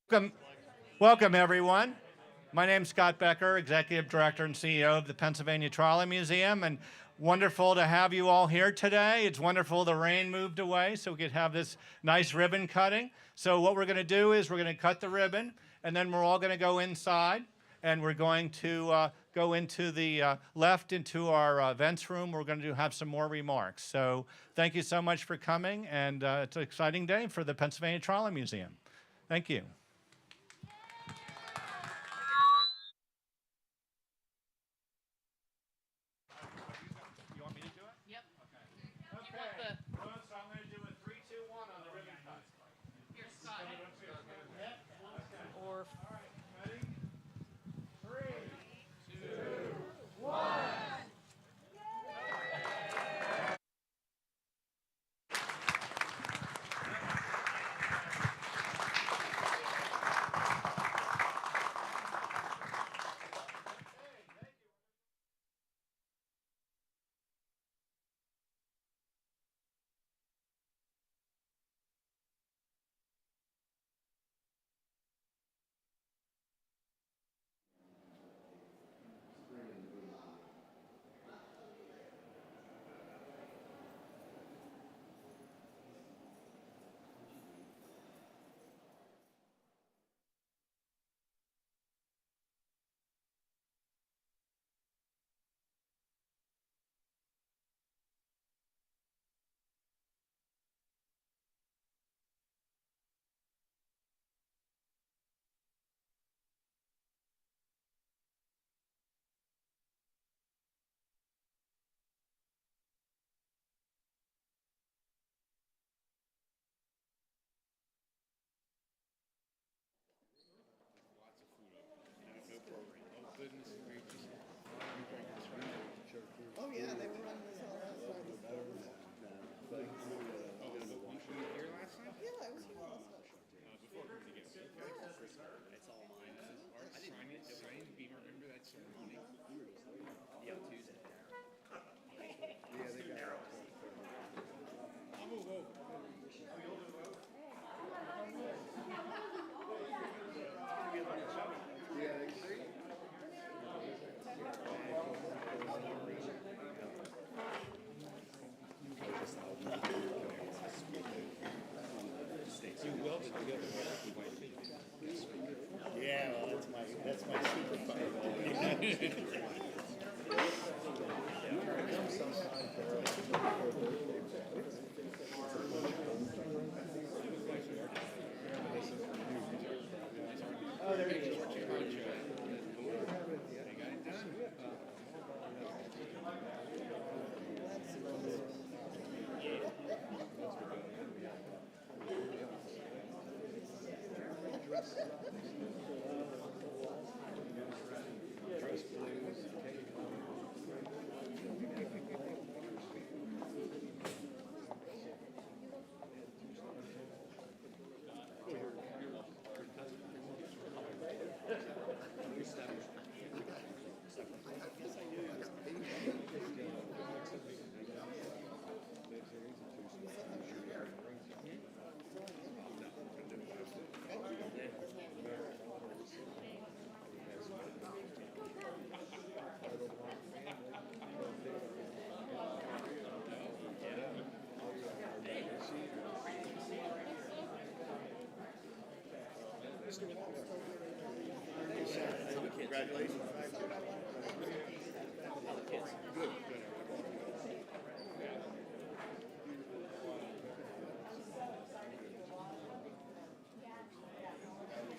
Welcome, welcome everyone. My name's Scott Becker, Executive Director and CEO of the Pennsylvania Trolley Museum, and wonderful to have you all here today. It's wonderful the rain moved away so we could have this nice ribbon cutting. So what we're going to do is we're going to cut the ribbon, and then we're all going to go inside, and we're going to go into the left into our events room. We're going to have some more remarks. So thank you so much for coming, and it's an exciting day for the Pennsylvania Trolley Museum. Thank you. Oh yeah, they were running this all last night. Yeah, I was here last night. It's all mine. I didn't sign it. Did I remember that ceremony? Yeah, Tuesday. Yeah, well, that's my superpower. Oh, there you go. Congratulations. Good.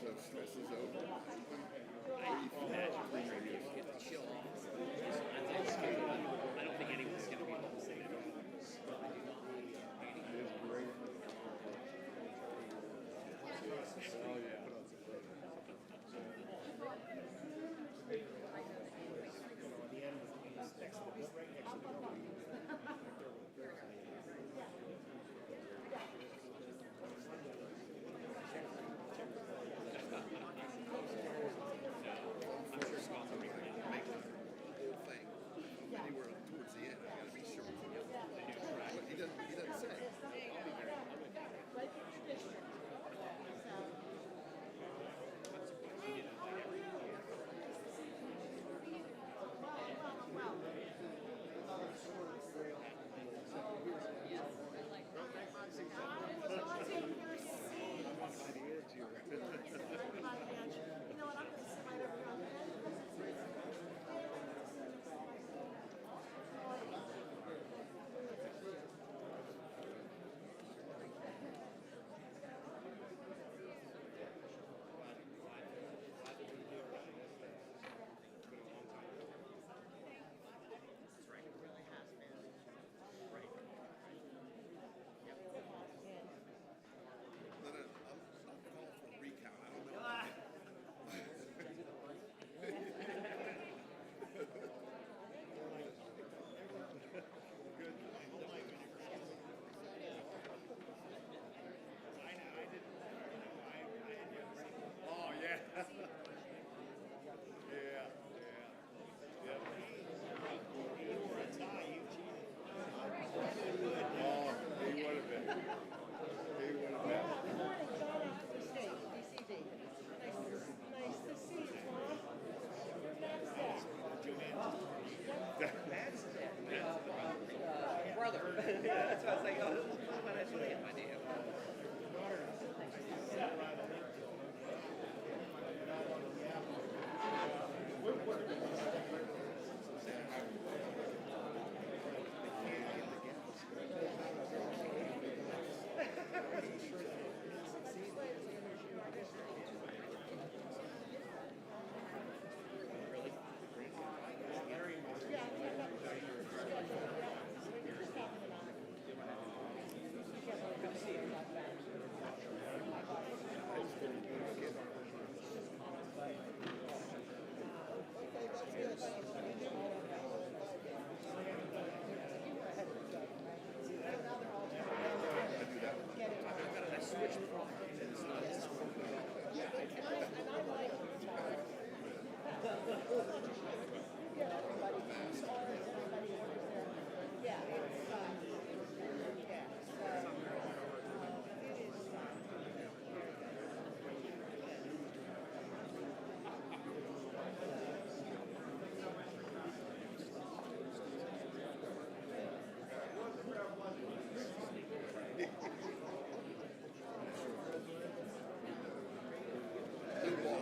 So stress is over. Get the chill off. I don't think anyone's going to be able to say that. that's why I was like, oh, this is when I should get my name.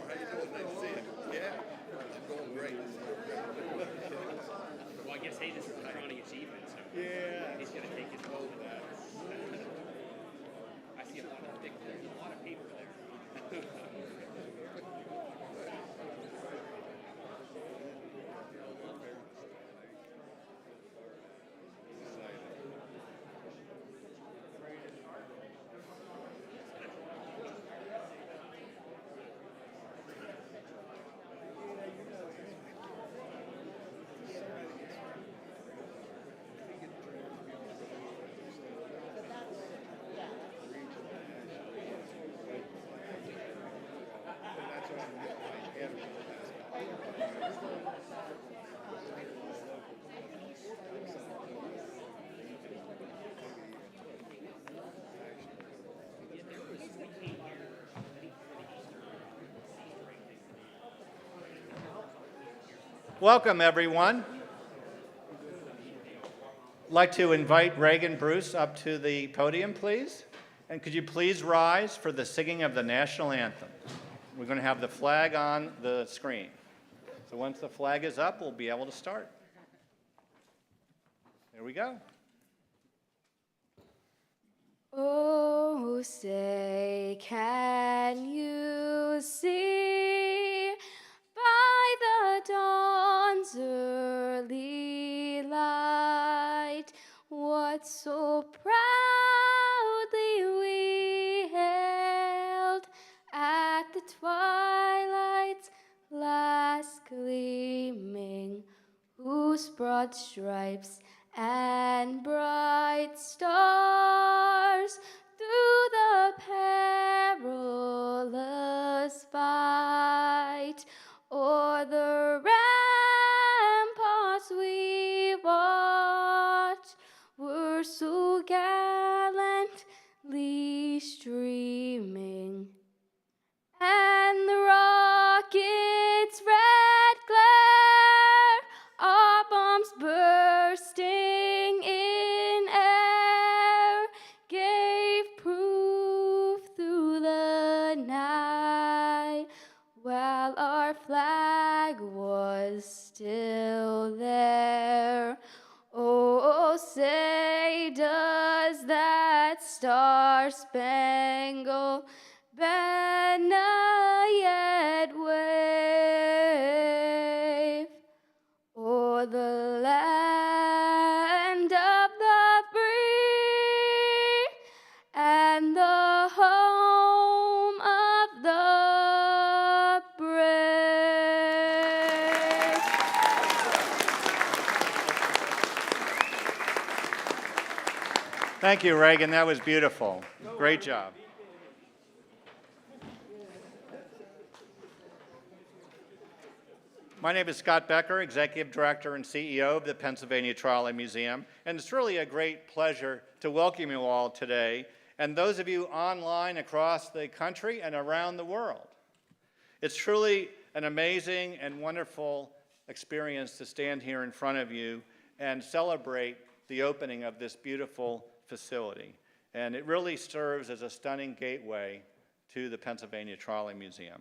How you doing? Nice to see you. Yeah, I'm going great. Well, I guess, hey, this is a crowning achievement, so Yeah. he's going to take his vote. I see a lot of there's a lot of paper there. Welcome, everyone. I'd like to invite Reagan Bruce up to the podium, please. And could you please rise for the singing of the national anthem? We're going to have the flag on the screen. So once the flag is up, we'll be able to start. Here we go. Oh, say, can you see by the dawn's early light what so proudly we hailed at the twilight's last gleaming, whose broad stripes and bright stars through the perilous fight o'er the ramparts we watched were so gallantly streaming, and the rocket's red glare, our bombs bursting in air, gave proof through the night, while our flag was still there. Oh, say, does that star-spangled banner yet wave o'er the land of the free and the home of the brave? Thank you, Reagan. That was beautiful. Great job. My name is Scott Becker, Executive Director and CEO of the Pennsylvania Trolley Museum, and it's really a great pleasure to welcome you all today, and those of you online across the country and around the world. It's truly an amazing and wonderful experience to stand here in front of you and celebrate the opening of this beautiful facility. And it really serves as a stunning gateway to the Pennsylvania Trolley Museum.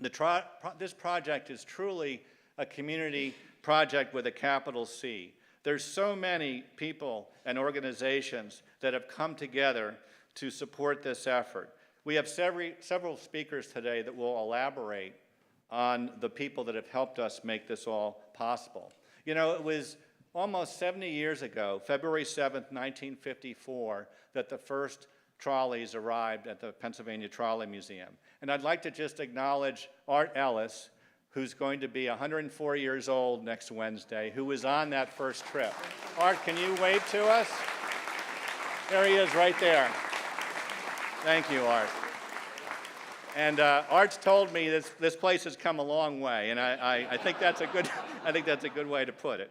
This project is truly a community project with a capital C. There's so many people and organizations that have come together to support this effort. We have several speakers today that will elaborate on the people that have helped us make this all possible. You know, it was almost 70 years ago, February 7th, 1954, that the first trolleys arrived at the Pennsylvania Trolley Museum. And I'd like to just acknowledge Art Ellis, who's going to be 104 years old next Wednesday, who was on that first trip. Art, can you wave to us? There he is right there. Thank you, Art. And Art's told me this place has come a long way, and I think that's a good way to put it.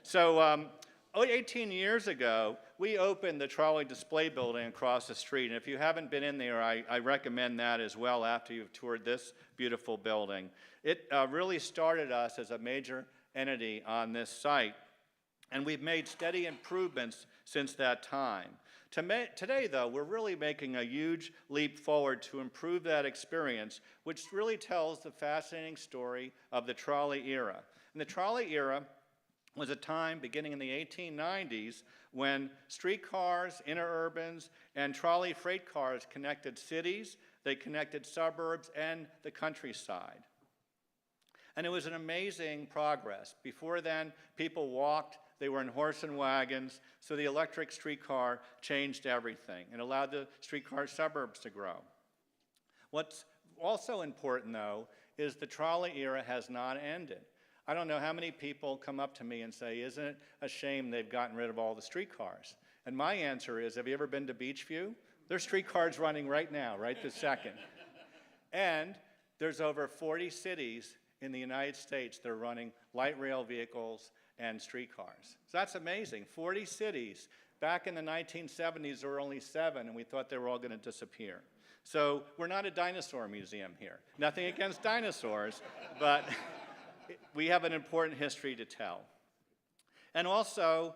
So 18 years ago, we opened the trolley display building across the street, and if you haven't been in there, I recommend that as well after you've toured this beautiful building. It really started us as a major entity on this site, and we've made steady improvements since that time. Today, though, we're really making a huge leap forward to improve that experience, which really tells the fascinating story of the trolley era. And the trolley era was a time beginning in the 1890s when streetcars, interurbans, and trolley freight cars connected cities, they connected suburbs, and the countryside. And it was an amazing progress. Before then, people walked, they were in horse and wagons, so the electric streetcar changed everything and allowed the streetcar suburbs to grow. What's also important, though, is the trolley era has not ended. I don't know how many people come up to me and say, isn't it a shame they've gotten rid of all the streetcars? And my answer is, have you ever been to Beachview? There's streetcars running right now, right this second. And there's over 40 cities in the United States that are running light rail vehicles and streetcars. So that's amazing. 40 cities. Back in the 1970s, there were only 7, and we thought they were all going to disappear. So we're not a dinosaur museum here. Nothing against dinosaurs, but we have an important history to tell. And also,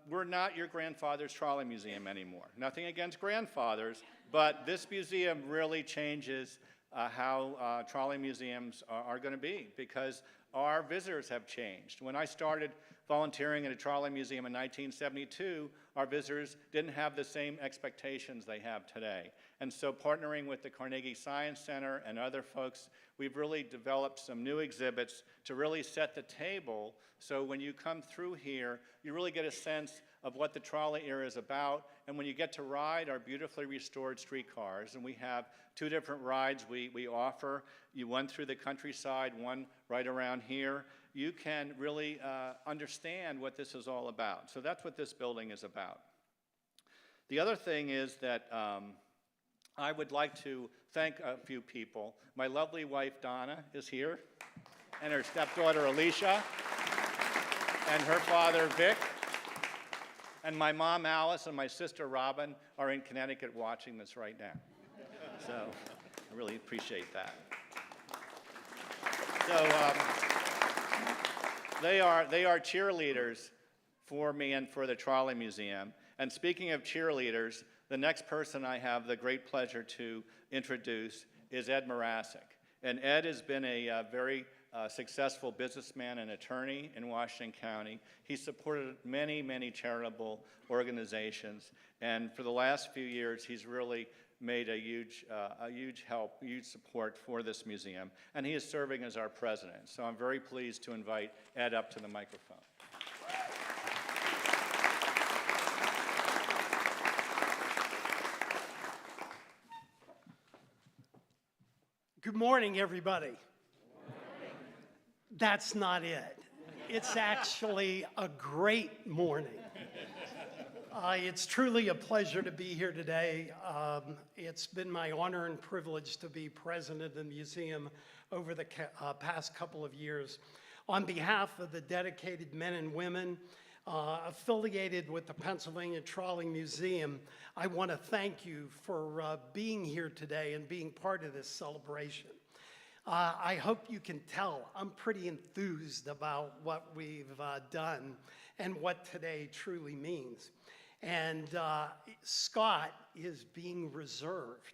we're not your grandfather's trolley museum anymore. Nothing against grandfathers, but this museum really changes how trolley museums are going to be, because our visitors have changed. When I started volunteering at a trolley museum in 1972, our visitors didn't have the same expectations they have today. And so partnering with the Carnegie Science Center and other folks, we've really developed some new exhibits to really set the table, so when you come through here, you really get a sense of what the trolley era is about, and when you get to ride our beautifully restored streetcars, and we have 2 different rides we offer, one through the countryside, one right around here, you can really understand what this is all about. So that's what this building is about. The other thing is that I would like to thank a few people. My lovely wife, Donna, is here, and her stepdaughter, Alicia, and her father, Vic, and my mom, Alice, and my sister, Robin, are in Connecticut watching this right now. So I really appreciate that. So they are cheerleaders for me and for the Trolley Museum. And speaking of cheerleaders, the next person I have the great pleasure to introduce is Ed Morasic. And Ed has been a very successful businessman and attorney in Washington County. He supported many, many charitable organizations. And for the last few years, he's really made a huge help, huge support for this museum. And he is serving as our president. So I'm very pleased to invite Ed up to the microphone. Good morning, everybody. That's not it. It's actually a great morning. It's truly a pleasure to be here today. It's been my honor and privilege to be president of the museum over the past couple of years. On behalf of the dedicated men and women affiliated with the Pennsylvania Trolley Museum, I want to thank you for being here today and being part of this celebration. I hope you can tell I'm pretty enthused about what we've done and what today truly means. And Scott is being reserved.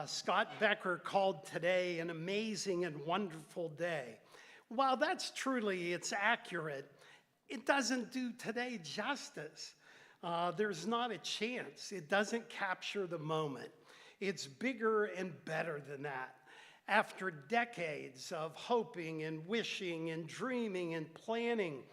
Scott Becker called today an amazing and wonderful day. While that's truly, it's accurate, it doesn't do today justice. There's not a chance. It doesn't capture the moment. It's bigger and better than that. After decades of hoping and wishing and dreaming and planning,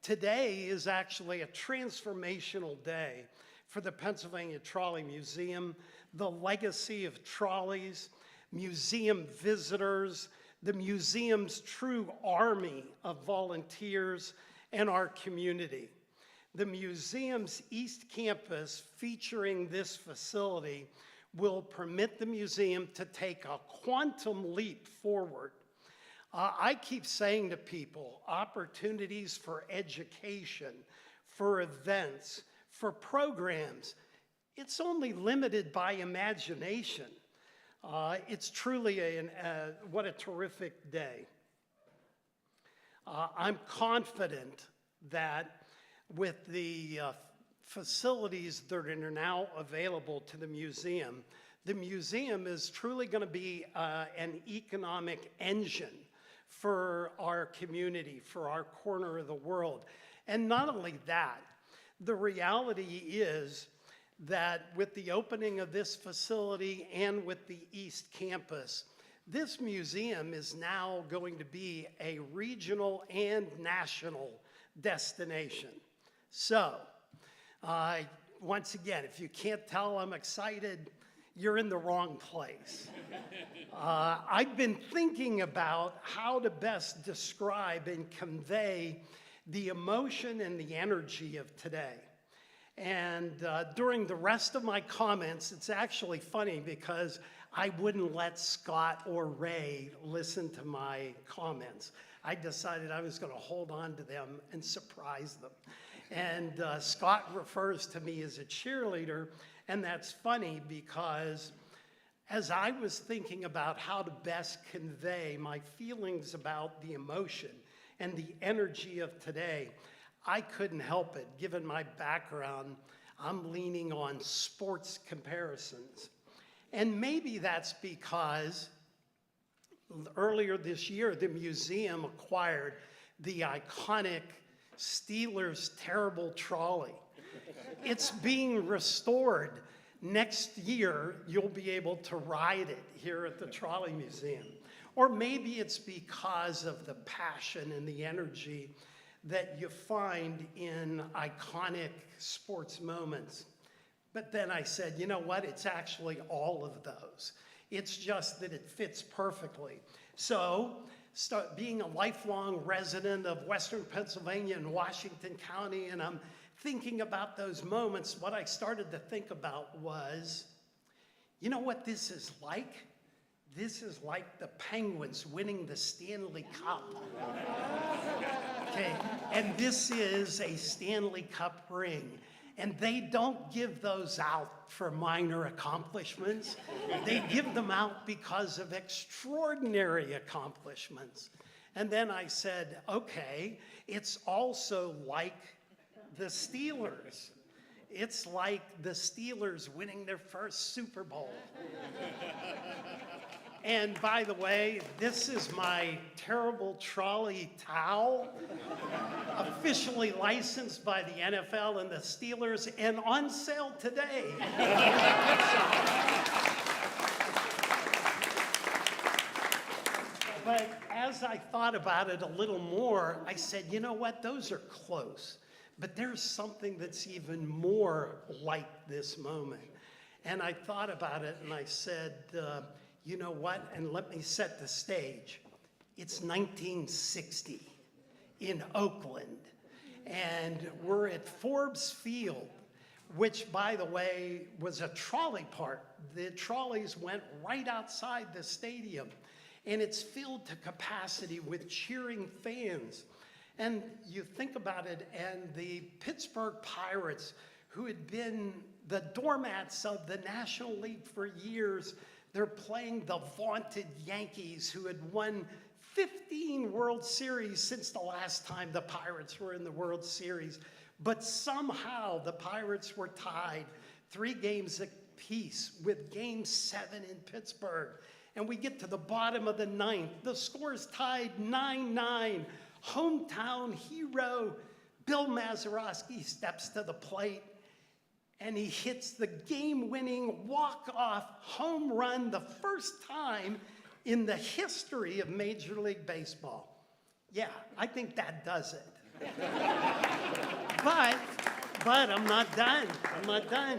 today is actually a transformational day for the Pennsylvania Trolley Museum, the legacy of trolleys, museum visitors, the museum's true army of volunteers, and our community. The museum's East Campus featuring this facility will permit the museum to take a quantum leap forward. I keep saying to people, opportunities for education, for events, for programs, it's only limited by imagination. It's truly what a terrific day. I'm confident that with the facilities that are now available to the museum is truly going to be an economic engine for our community, for our corner of the world. And not only that, the reality is that with the opening of this facility and with the East Campus, this museum is now going to be a regional and national destination. So, once again, if you can't tell I'm excited, you're in the wrong place. I've been thinking about how to best describe and convey the emotion and the energy of today. And during the rest of my comments, it's actually funny because I wouldn't let Scott or Ray listen to my comments. I decided I was going to hold on to them and surprise them. And Scott refers to me as a cheerleader, and that's funny because as I was thinking about how to best convey my feelings about the emotion and the energy of today, I couldn't help it. Given my background, I'm leaning on sports comparisons. And maybe that's because earlier this year, the museum acquired the iconic Steelers terrible trolley. It's being restored. Next year, you'll be able to ride it here at the Trolley Museum. Or maybe it's because of the passion and the energy that you find in iconic sports moments. But then I said, you know what? It's actually all of those. It's just that it fits perfectly. So, being a lifelong resident of Western Pennsylvania and Washington County, and I'm thinking about those moments, what I started to think about was, you know what this is like? This is like the Penguins winning the Stanley Cup. Okay, and this is a Stanley Cup ring. And they don't give those out for minor accomplishments. They give them out because of extraordinary accomplishments. And then I said, okay, it's also like the Steelers. It's like the Steelers winning their first Super Bowl. And by the way, this is my terrible trolley towel, officially licensed by the NFL and the Steelers, and on sale today. But as I thought about it a little more, I said, you know what, those are close. But there's something that's even more like this moment. And I thought about it and I said, you know what, and let me set the stage. It's 1960 in Oakland, and we're at Forbes Field, which, by the way, was a trolley park. The trolleys went right outside the stadium, and it's filled to capacity with cheering fans. And you think about it, and the Pittsburgh Pirates, who had been the doormats of the National League for years, they're playing the vaunted Yankees, who had won 15 World Series since the last time the Pirates were in the World Series. But somehow the Pirates were tied 3 games apiece with Game 7 in Pittsburgh. And we get to the bottom of the 9th. The score is tied 9-9. Hometown hero Bill Mazeroski steps to the plate, and he hits the game-winning walk-off home run, the first time in the history of Major League Baseball. Yeah, I think that does it. But I'm not done. I'm not done.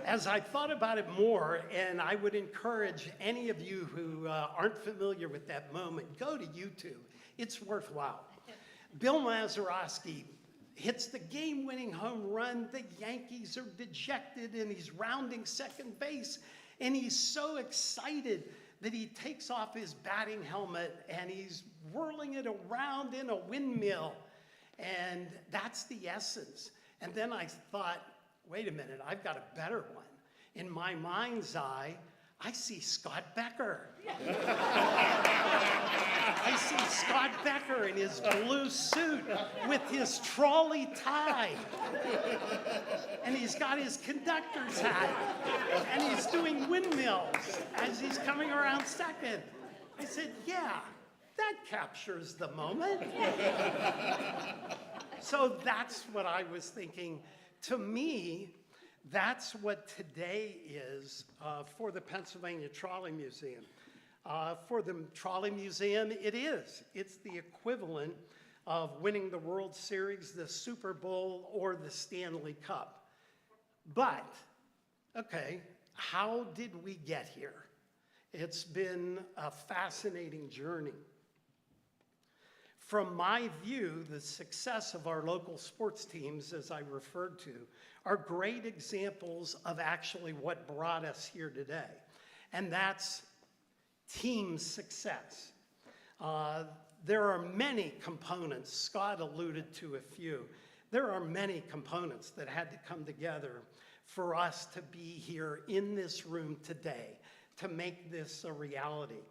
As I thought about it more, and I would encourage any of you who aren't familiar with that moment, go to YouTube. It's worthwhile. Bill Mazeroski hits the game-winning home run. The Yankees are dejected, and he's rounding second base, and he's so excited that he takes off his batting helmet, and he's whirling it around in a windmill, and that's the essence. And then I thought, wait a minute, I've got a better one. In my mind's eye, I see Scott Becker. I see Scott Becker in his blue suit with his trolley tie. And he's got his conductor's hat. And he's doing windmills as he's coming around second. I said, yeah, that captures the moment. So that's what I was thinking. To me, that's what today is for the Pennsylvania Trolley Museum. For the Trolley Museum, it is. It's the equivalent of winning the World Series, the Super Bowl, or the Stanley Cup. But, okay, how did we get here? It's been a fascinating journey. From my view, the success of our local sports teams, as I referred to, are great examples of actually what brought us here today. And that's team success. There are many components. Scott alluded to a few. There are many components that had to come together for us to be here in this room today to make this a reality.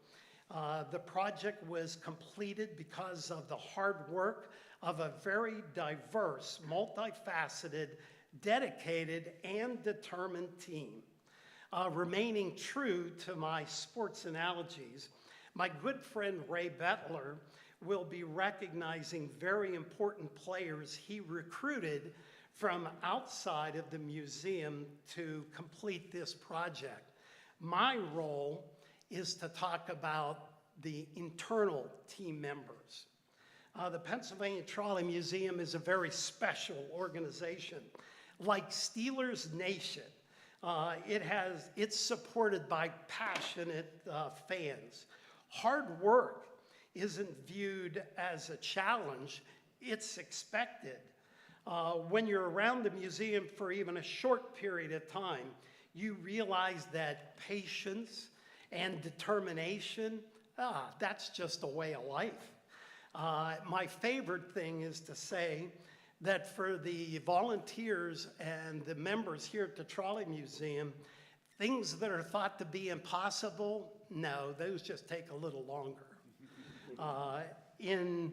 The project was completed because of the hard work of a very diverse, multifaceted, dedicated, and determined team. Remaining true to my sports analogies, my good friend Ray Bettler will be recognizing very important players he recruited from outside of the museum to complete this project. My role is to talk about the internal team members. The Pennsylvania Trolley Museum is a very special organization. Like Steelers Nation, it's supported by passionate fans. Hard work isn't viewed as a challenge, it's expected. When you're around the museum for even a short period of time, you realize that patience and determination, that's just a way of life. My favorite thing is to say that for the volunteers and the members here at the Trolley Museum, things that are thought to be impossible, no, those just take a little longer. In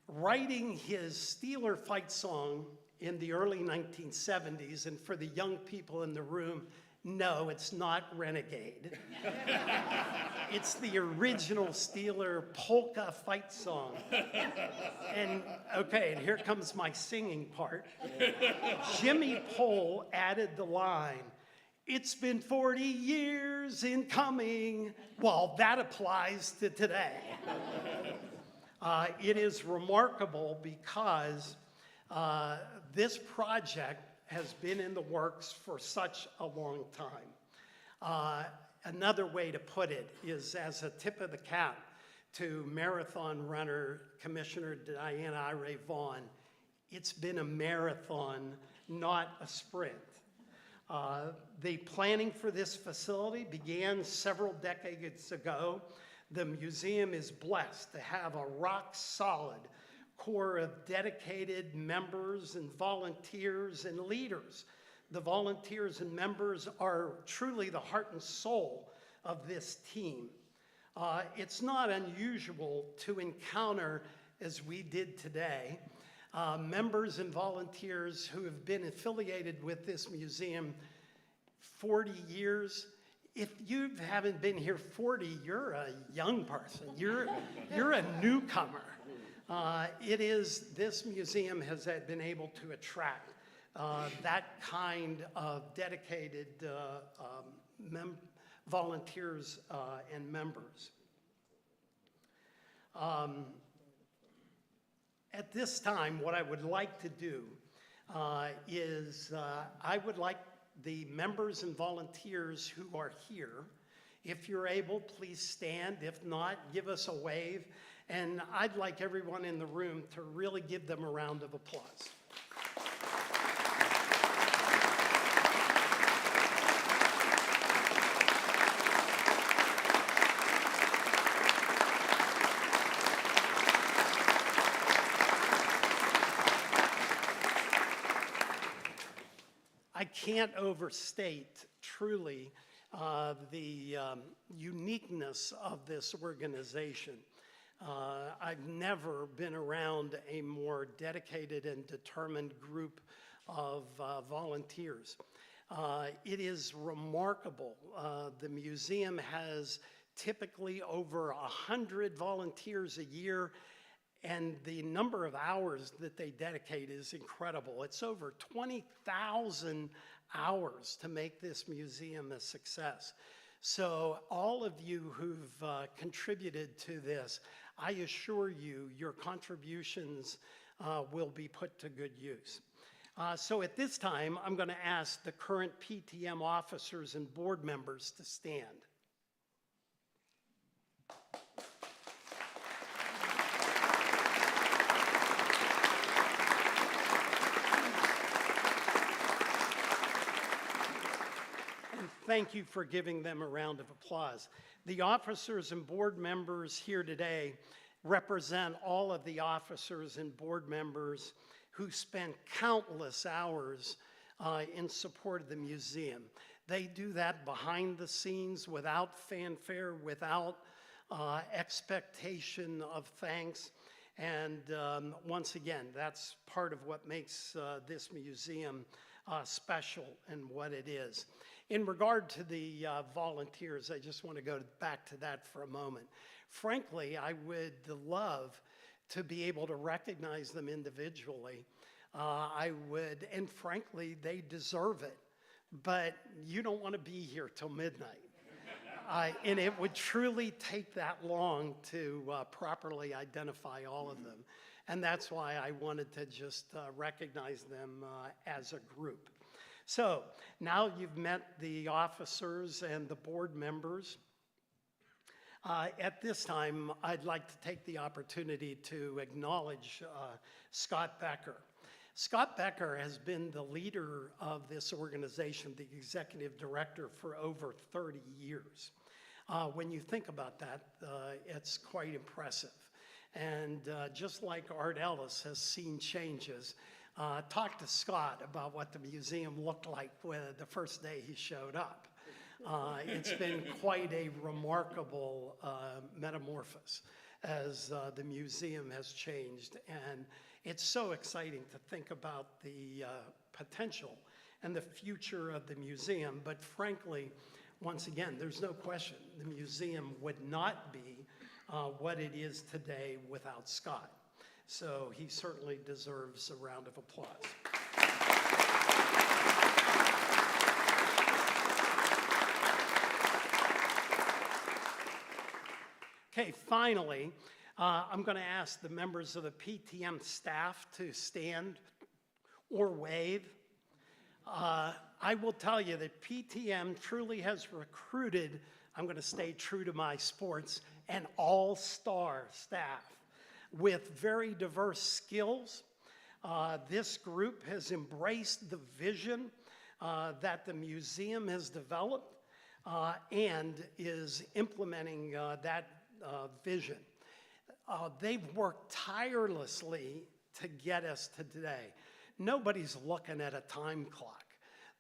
writing his Steeler fight song in the early 1970s, and for the young people in the room, no, it's not Renegade. It's the original Steeler polka fight song. And okay, and here comes my singing part. Jimmy Pole added the line, "It's been 40 years in coming." Well, that applies to today. It is remarkable because this project has been in the works for such a long time. Another way to put it is as a tip of the cap to marathon runner Commissioner Diana Ira Vaughn, it's been a marathon, not a sprint. The planning for this facility began several decades ago. The museum is blessed to have a rock-solid core of dedicated members and volunteers and leaders. The volunteers and members are truly the heart and soul of this team. It's not unusual to encounter, as we did today, members and volunteers who have been affiliated with this museum 40 years. If you haven't been here 40, you're a young person. You're a newcomer. This museum has been able to attract that kind of dedicated volunteers and members. At this time, what I would like to do is I would like the members and volunteers who are here, if you're able, please stand. If not, give us a wave. And I'd like everyone in the room to really give them a round of applause. I can't overstate truly the uniqueness of this organization. I've never been around a more dedicated and determined group of volunteers. It is remarkable. The museum has typically over 100 volunteers a year, and the number of hours that they dedicate is incredible. It's over 20,000 hours to make this museum a success. So all of you who've contributed to this, I assure you your contributions will be put to good use. So at this time, I'm going to ask the current PTM officers and board members to stand. Thank you for giving them a round of applause. The officers and board members here today represent all of the officers and board members who spent countless hours in support of the museum. They do that behind the scenes without fanfare, without expectation of thanks. And once again, that's part of what makes this museum special and what it is. In regard to the volunteers, I just want to go back to that for a moment. Frankly, I would love to be able to recognize them individually. I would, and frankly, they deserve it. But you don't want to be here till midnight. And it would truly take that long to properly identify all of them. And that's why I wanted to just recognize them as a group. So now you've met the officers and the board members. At this time, I'd like to take the opportunity to acknowledge Scott Becker. Scott Becker has been the leader of this organization, the executive director, for over 30 years. When you think about that, it's quite impressive. And just like Art Ellis has seen changes, talk to Scott about what the museum looked like the first day he showed up. It's been quite a remarkable metamorphosis as the museum has changed. And it's so exciting to think about the potential and the future of the museum. But frankly, once again, there's no question the museum would not be what it is today without Scott. So he certainly deserves a round of applause. Okay, finally, I'm going to ask the members of the PTM staff to stand or wave. I will tell you that PTM truly has recruited, I'm going to stay true to my sports, an all-star staff with very diverse skills. This group has embraced the vision that the museum has developed and is implementing that vision. They've worked tirelessly to get us to today. Nobody's looking at a time clock.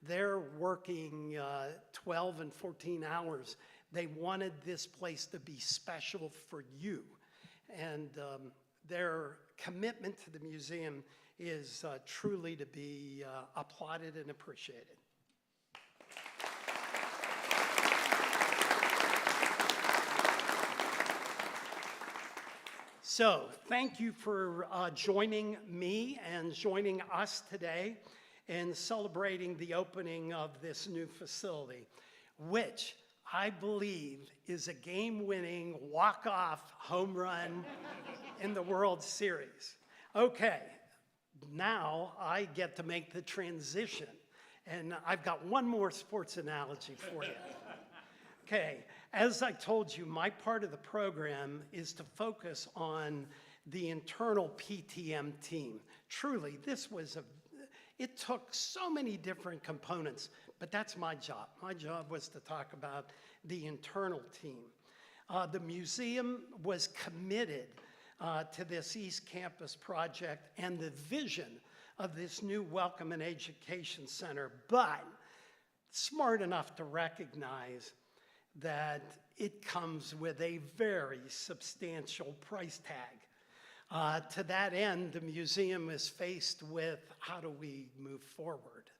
They're working 12 and 14 hours. They wanted this place to be special for you. And their commitment to the museum is truly to be applauded and appreciated. So, thank you for joining me and joining us today in celebrating the opening of this new facility, which I believe is a game-winning, walk-off home run in the World Series. Okay, now I get to make the transition, and I've got one more sports analogy for you. Okay, as I told you, my part of the program is to focus on the internal PTM team. Truly, it took so many different components, but that's my job. My job was to talk about the internal team. The museum was committed to this East Campus project and the vision of this new Welcome and Education Center, but smart enough to recognize that it comes with a very substantial price tag. To that end, the museum is faced with, how do we move forward?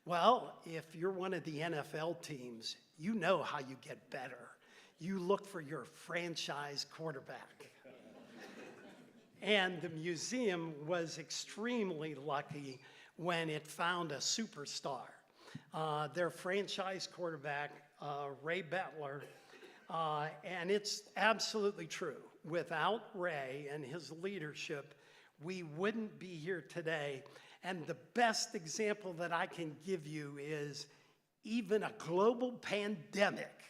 Well, if you're one of the NFL teams, you know how you get better. You look for your franchise quarterback. And the museum was extremely lucky when it found a superstar. Their franchise quarterback, Ray Bettler, and it's absolutely true. Without Ray and his leadership, we wouldn't be here today. And the best example that I can give you is even a global pandemic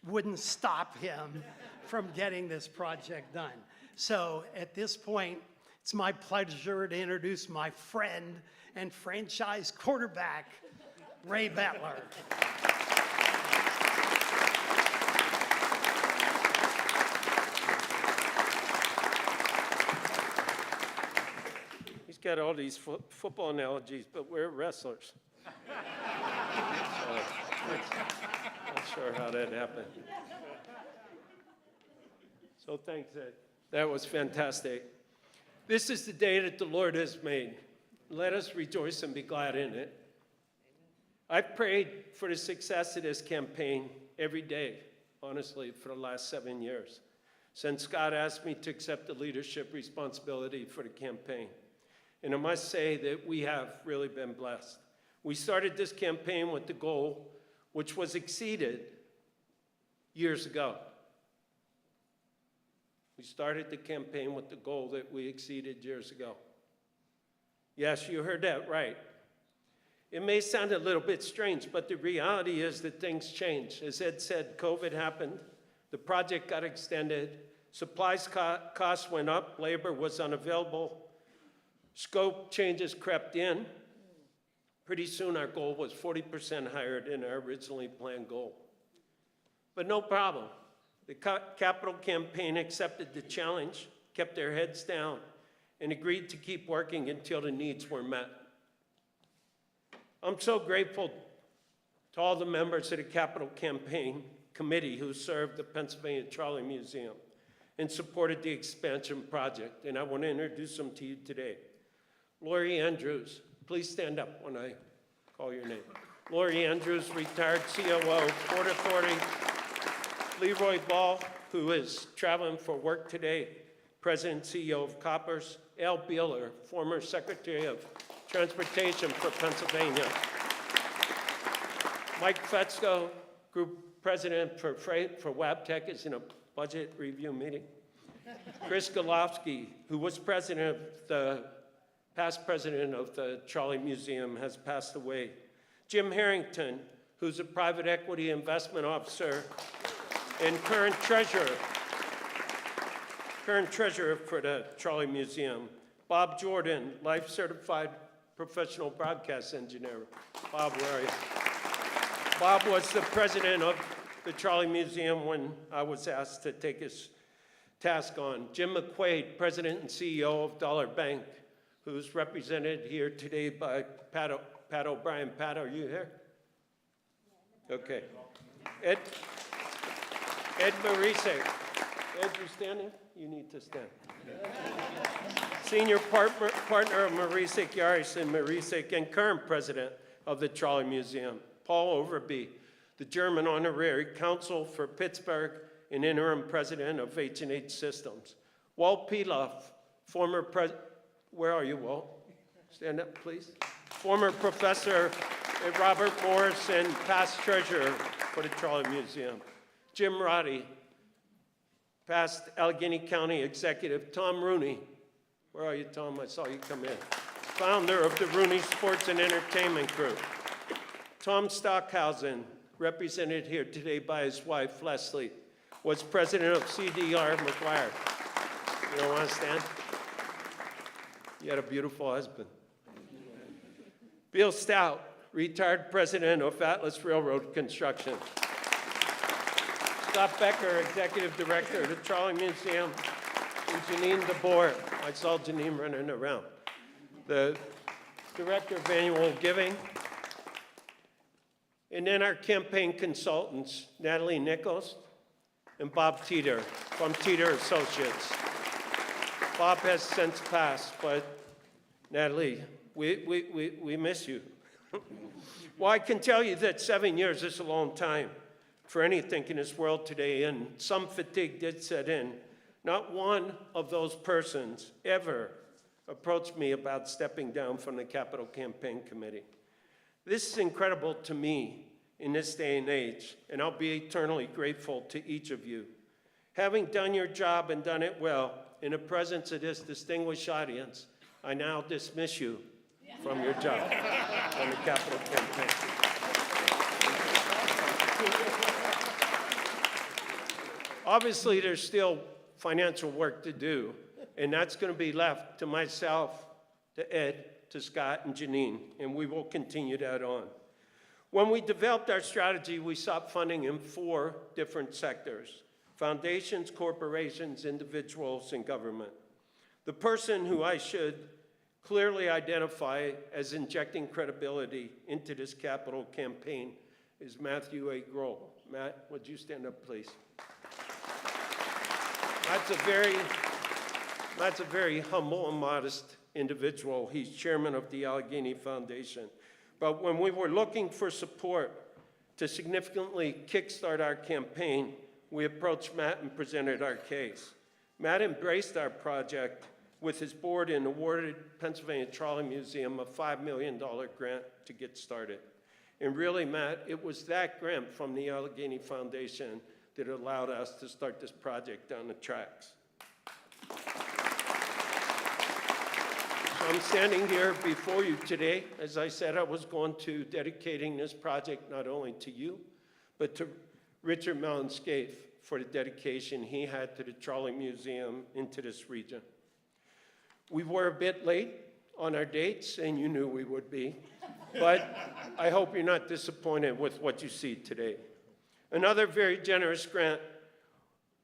wouldn't stop him from getting this project done. So at this point, it's my pleasure to introduce my friend and franchise quarterback, Ray Bettler. He's got all these football analogies, but we're wrestlers. So, not sure how that happened. So thanks, Ed. That was fantastic. This is the day that the Lord has made. Let us rejoice and be glad in it. I've prayed for the success of this campaign every day, honestly, for the last 7 years, since God asked me to accept the leadership responsibility for the campaign. And I must say that we have really been blessed. We started this campaign with the goal, which was exceeded years ago. We started the campaign with the goal that we exceeded years ago. Yes, you heard that right. It may sound a little bit strange, but the reality is that things change. As Ed said, COVID happened, the project got extended, supplies costs went up, labor was unavailable, scope changes crept in. Pretty soon our goal was 40% higher than our originally planned goal. But no problem. The capital campaign accepted the challenge, kept their heads down, and agreed to keep working until the needs were met. I'm so grateful to all the members of the capital campaign committee who served the Pennsylvania Trolley Museum and supported the expansion project, and I want to introduce them to you today. Lori Andrews, please stand up when I call your name. Lori Andrews, retired COO, Port Authority. Leroy Ball, who is traveling for work today, President and CEO of Coppers. Al Beeler, former Secretary of Transportation for Pennsylvania. Mike Fetzko, Group President for Freight for Wabtec, is in a budget review meeting. Chris Golofsky, who was past president of the Trolley Museum, has passed away. Jim Harrington, who's a private equity investment officer and current treasurer for the Trolley Museum. Bob Jordan, life certified professional broadcast engineer. Bob, where are you? Bob was the president of the Trolley Museum when I was asked to take his task on. Jim McQuaid, president and CEO of Dollar Bank, who's represented here today by Pat O'Brien. Pat, are you here? Okay. Ed Marisek. Ed, you standing? You need to stand. senior partner of Marisik Yaris and Marisik, and current president of the Trolley Museum. Paul Overby, the German honorary consul for Pittsburgh and interim president of H&H Systems. Walt Piloff, former where are you, Walt? Stand up, please. Former professor at Robert Morris and past treasurer for the Trolley Museum. Jim Roddy, past Allegheny County executive. Tom Rooney, where are you, Tom? I saw you come in. Founder of the Rooney Sports and Entertainment Group. Tom Stockhausen, represented here today by his wife, Leslie, was president of CDR McGuire. You don't want to stand? You had a beautiful husband. Bill Stout, retired president of Atlas Railroad Construction. Scott Becker, executive director of the Trolley Museum, and Janine DeBoer. I saw Janine running around. The director of annual giving. And then our campaign consultants, Natalie Nichols and Bob Teeter from Teeter Associates. Bob has since passed, but Natalie, we miss you. Well, I can tell you that 7 years is a long time for anything in this world today, and some fatigue did set in. Not one of those persons ever approached me about stepping down from the Capital Campaign Committee. This is incredible to me in this day and age, and I'll be eternally grateful to each of you. Having done your job and done it well, in the presence of this distinguished audience, I now dismiss you from your job on the Capital Campaign. Obviously, there's still financial work to do, and that's going to be left to myself, to Ed, to Scott, and Janine, and we will continue that on. When we developed our strategy, we sought funding in 4 different sectors: foundations, corporations, individuals, and government. The person who I should clearly identify as injecting credibility into this capital campaign is Matthew A. Grohl. Matt, would you stand up, please? Matt's a very humble and modest individual. He's chairman of the Allegheny Foundation. But when we were looking for support to significantly kickstart our campaign, we approached Matt and presented our case. Matt embraced our project with his board and awarded Pennsylvania Trolley Museum a $5 million grant to get started. And really, Matt, it was that grant from the Allegheny Foundation that allowed us to start this project down the tracks. So I'm standing here before you today. As I said, I was going to dedicating this project not only to you, but to Richard Mellon Scaife for the dedication he had to the Trolley Museum into this region. We were a bit late on our dates, and you knew we would be, but I hope you're not disappointed with what you see today. Another very generous grant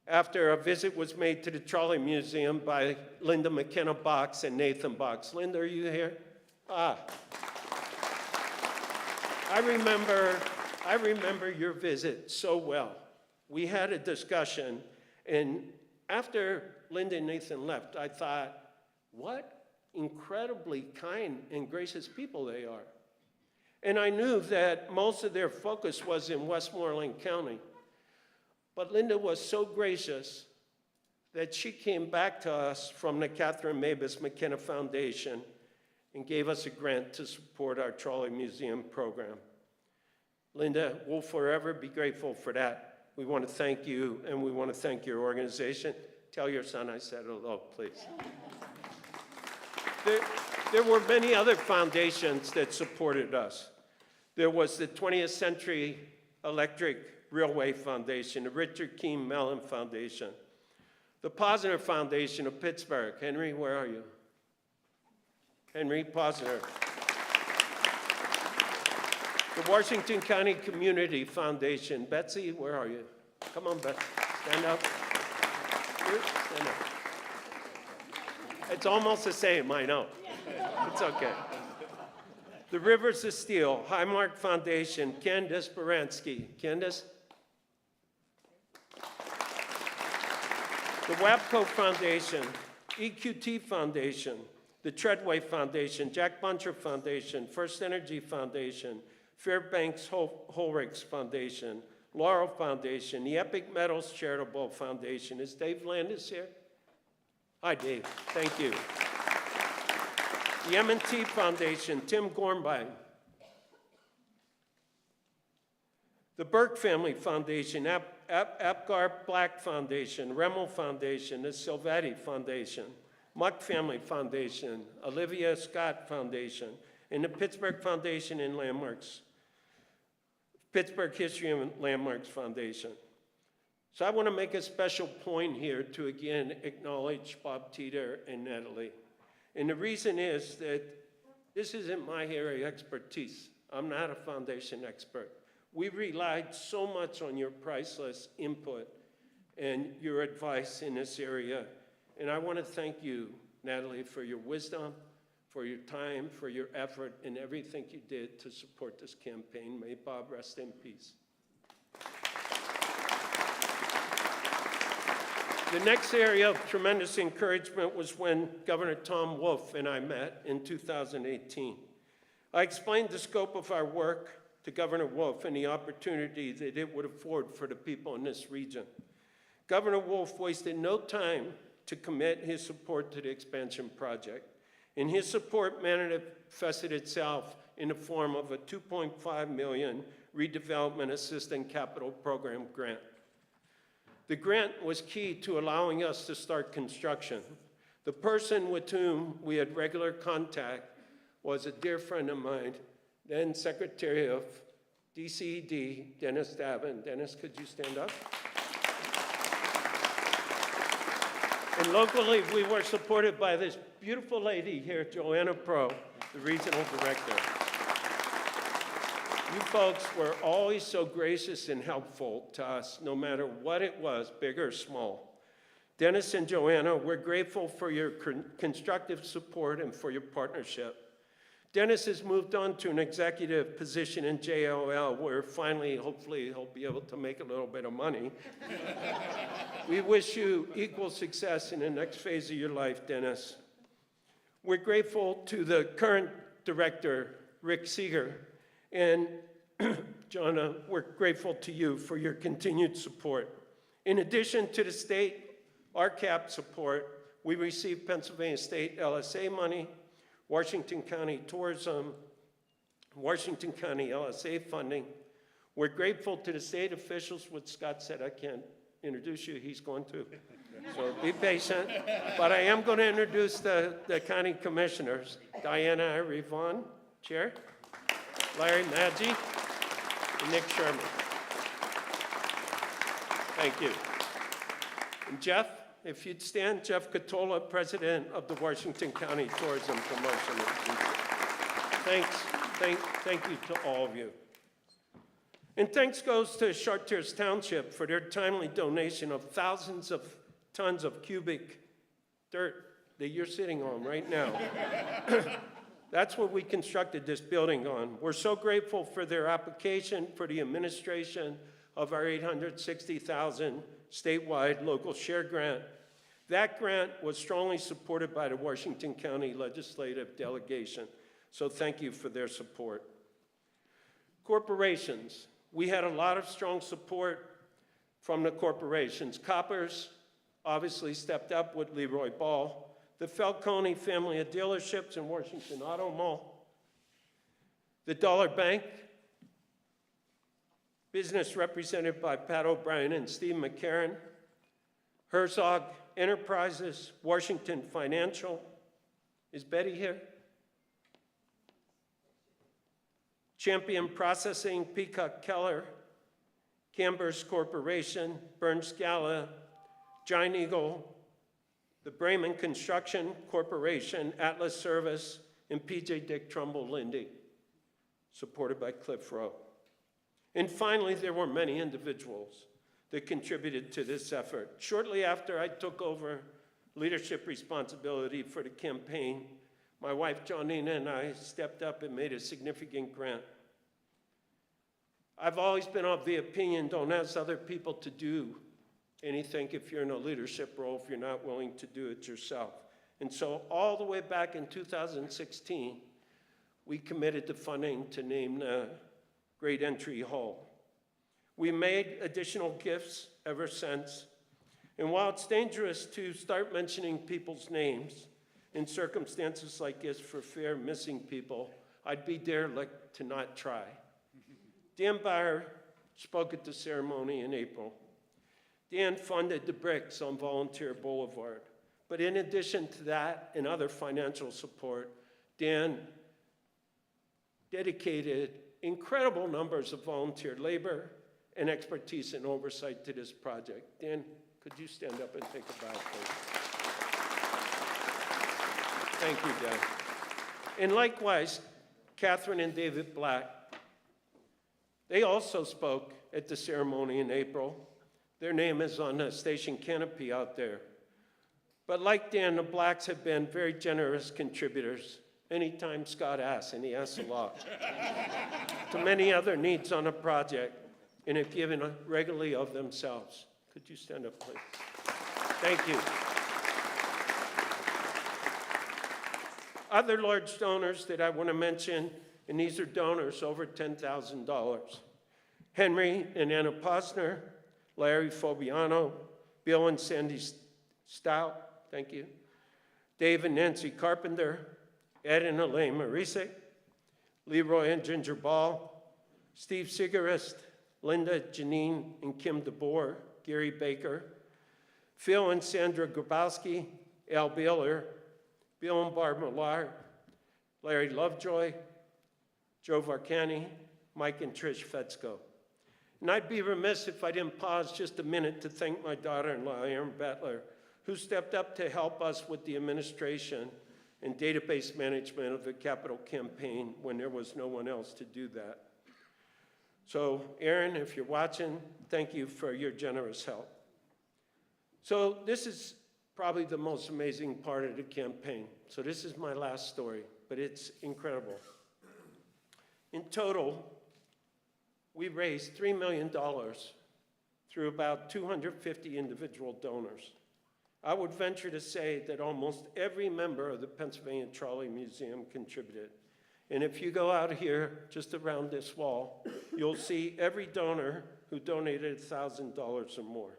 after a visit was made to the Trolley Museum by Linda McKenna Box and Nathan Box. Linda, are you here? I remember your visit so well. We had a discussion, and after Linda and Nathan left, I thought, what incredibly kind and gracious people they are. And I knew that most of their focus was in Westmoreland County. But Linda was so gracious that she came back to us from the Catherine Mavis McKenna Foundation and gave us a grant to support our Trolley Museum program. Linda, we'll forever be grateful for that. We want to thank you, and we want to thank your organization. Tell your son I said hello, please. There were many other foundations that supported us. There was the 20th Century Electric Railway Foundation, the Richard Keene Mellon Foundation, the Posner Foundation of Pittsburgh. Henry, where are you? Henry Posner. The Washington County Community Foundation. Betsy, where are you? Come on, Betsy. Stand up. Here, stand up. It's almost the same, I know. It's okay. The Rivers of Steel, Highmark Foundation, Candace Baranski. Candace? The WAPCO Foundation, EQT Foundation, the Treadway Foundation, Jack Buncher Foundation, First Energy Foundation, Fairbanks Holrick's Foundation, Laurel Foundation, the Epic Metals Charitable Foundation. Is Dave Landis here? Hi, Dave. Thank you. The M&T Foundation, Tim Gornbein. The Burke Family Foundation, Apgar Black Foundation, Remmel Foundation, the Silvetti Foundation, Muck Family Foundation, Olivia Scott Foundation, and the Pittsburgh Foundation and Landmarks, Pittsburgh History and Landmarks Foundation. So I want to make a special point here to again acknowledge Bob Teeter and Natalie. And the reason is that this isn't my area of expertise. I'm not a foundation expert. We relied so much on your priceless input and your advice in this area. And I want to thank you, Natalie, for your wisdom, for your time, for your effort, and everything you did to support this campaign. May Bob rest in peace. The next area of tremendous encouragement was when Governor Tom Wolf and I met in 2018. I explained the scope of our work to Governor Wolf and the opportunity that it would afford for the people in this region. Governor Wolf wasted no time to commit his support to the expansion project, and his support manifested itself in the form of a $2.5 million redevelopment assistance capital program grant. The grant was key to allowing us to start construction. The person with whom we had regular contact was a dear friend of mine, then Secretary of DCED, Dennis Davin. Dennis, could you stand up? And locally, we were supported by this beautiful lady here, Joanna Pro, the regional director. You folks were always so gracious and helpful to us, no matter what it was, big or small. Dennis and Joanna, we're grateful for your constructive support and for your partnership. Dennis has moved on to an executive position in JOL, where finally, hopefully, he'll be able to make a little bit of money. We wish you equal success in the next phase of your life, Dennis. We're grateful to the current director, Rick Seeger, and Jonna, we're grateful to you for your continued support. In addition to the state RCAP support, we received Pennsylvania State LSA money, Washington County Tourism, Washington County LSA funding. We're grateful to the state officials, what Scott said, I can't introduce you, he's going to. So be patient. But I am going to introduce the county commissioners. Diana Irie Vaughn, Chair. Larry Maggi, and Nick Sherman. Thank you. And Jeff, if you'd stand, Jeff Catola, President of the Washington County Tourism Promotion Institute. Thank you to all of you. And thanks goes to Chartiers Township for their timely donation of thousands of tons of cubic dirt that you're sitting on right now. That's what we constructed this building on. We're so grateful for their application for the administration of our $860,000 statewide local share grant. That grant was strongly supported by the Washington County Legislative Delegation, so thank you for their support. Corporations. We had a lot of strong support from the corporations. Coppers obviously stepped up with Leroy Ball. The Falcone family of dealerships in Washington Auto Mall. The Dollar Bank, business represented by Pat O'Brien and Steve McCarron. Herzog Enterprises, Washington Financial. Is Betty here? Champion Processing, Peacock Keller. Cambers Corporation, Burns Scala, Giant Eagle, the Bremen Construction Corporation, Atlas Service, and P.J. Dick Trumbull Lindy, supported by Cliff Rowe. And finally, there were many individuals that contributed to this effort. Shortly after I took over leadership responsibility for the campaign, my wife, Johnina, and I stepped up and made a significant grant. I've always been of the opinion, don't ask other people to do anything if you're in a leadership role, if you're not willing to do it yourself. And so all the way back in 2016, we committed to funding to name the Great Entry Hall. We made additional gifts ever since. And while it's dangerous to start mentioning people's names in circumstances like this for fear of missing people, I'd be derelict to not try. Dan Byer spoke at the ceremony in April. Dan funded the bricks on Volunteer Boulevard. But in addition to that and other financial support, Dan dedicated incredible numbers of volunteer labor and expertise and oversight to this project. Dan, could you stand up and take a bow, please? Thank you, Dan. And likewise, Catherine and David Black, they also spoke at the ceremony in April. Their name is on the station canopy out there. But like Dan, the Blacks have been very generous contributors anytime Scott asks, and he asks a lot, to many other needs on a project, and have given regularly of themselves. Could you stand up, please? Thank you. Other large donors that I want to mention, and these are donors over $10,000. Henry and Anna Posner, Larry Fabiano, Bill and Sandy Stout, thank you. Dave and Nancy Carpenter, Ed and Elaine Marisik, Leroy and Ginger Ball, Steve Sigarist, Linda, Janine, and Kim DeBoer, Gary Baker, Phil and Sandra Grabowski, Al Baylor, Bill and Barb Millar, Larry Lovejoy, Joe Varcani, Mike and Trish Fetzko. And I'd be remiss if I didn't pause just a minute to thank my daughter-in-law, Erin Bettler, who stepped up to help us with the administration and database management of the capital campaign when there was no one else to do that. So, Erin, if you're watching, thank you for your generous help. So this is probably the most amazing part of the campaign. So this is my last story, but it's incredible. In total, we raised $3 million through about 250 individual donors. I would venture to say that almost every member of the Pennsylvania Trolley Museum contributed. And if you go out here, just around this wall, you'll see every donor who donated $1,000 or more.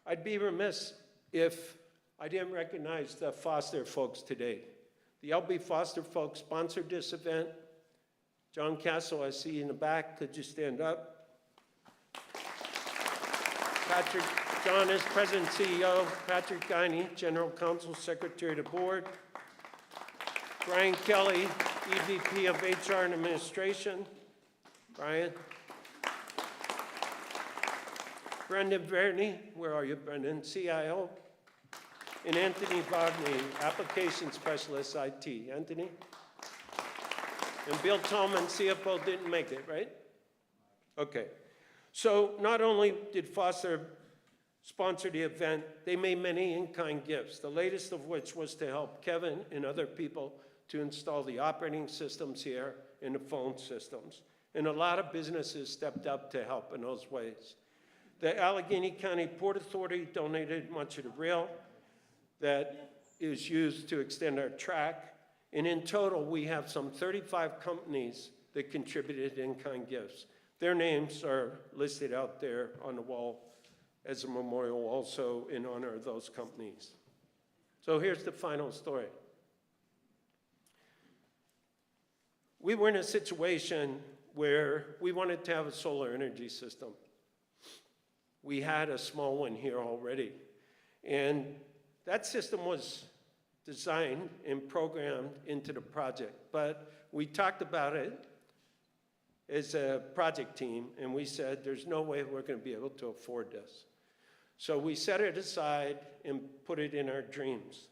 I'd be remiss if I didn't recognize the Foster folks today. The LB Foster folks sponsored this event. John Castle, I see you in the back. Could you stand up? John is President and CEO. Patrick Guiney, General Counsel, Secretary of the Board. Brian Kelly, EVP of HR and Administration. Brian. Brendan Verney, where are you, Brendan? CIO. And Anthony Vagney, Application Specialist, IT. Anthony? And Bill Tallman, CFO, didn't make it, right? Okay. So not only did Foster sponsor the event, they made many in-kind gifts, the latest of which was to help Kevin and other people to install the operating systems here and the phone systems. And a lot of businesses stepped up to help in those ways. The Allegheny County Port Authority donated much of the rail that is used to extend our track. And in total, we have some 35 companies that contributed in-kind gifts. Their names are listed out there on the wall as a memorial, also in honor of those companies. So here's the final story. We were in a situation where we wanted to have a solar energy system. We had a small one here already. And that system was designed and programmed into the project. But we talked about it as a project team, and we said, there's no way we're going to be able to afford this. So we set it aside and put it in our dreams.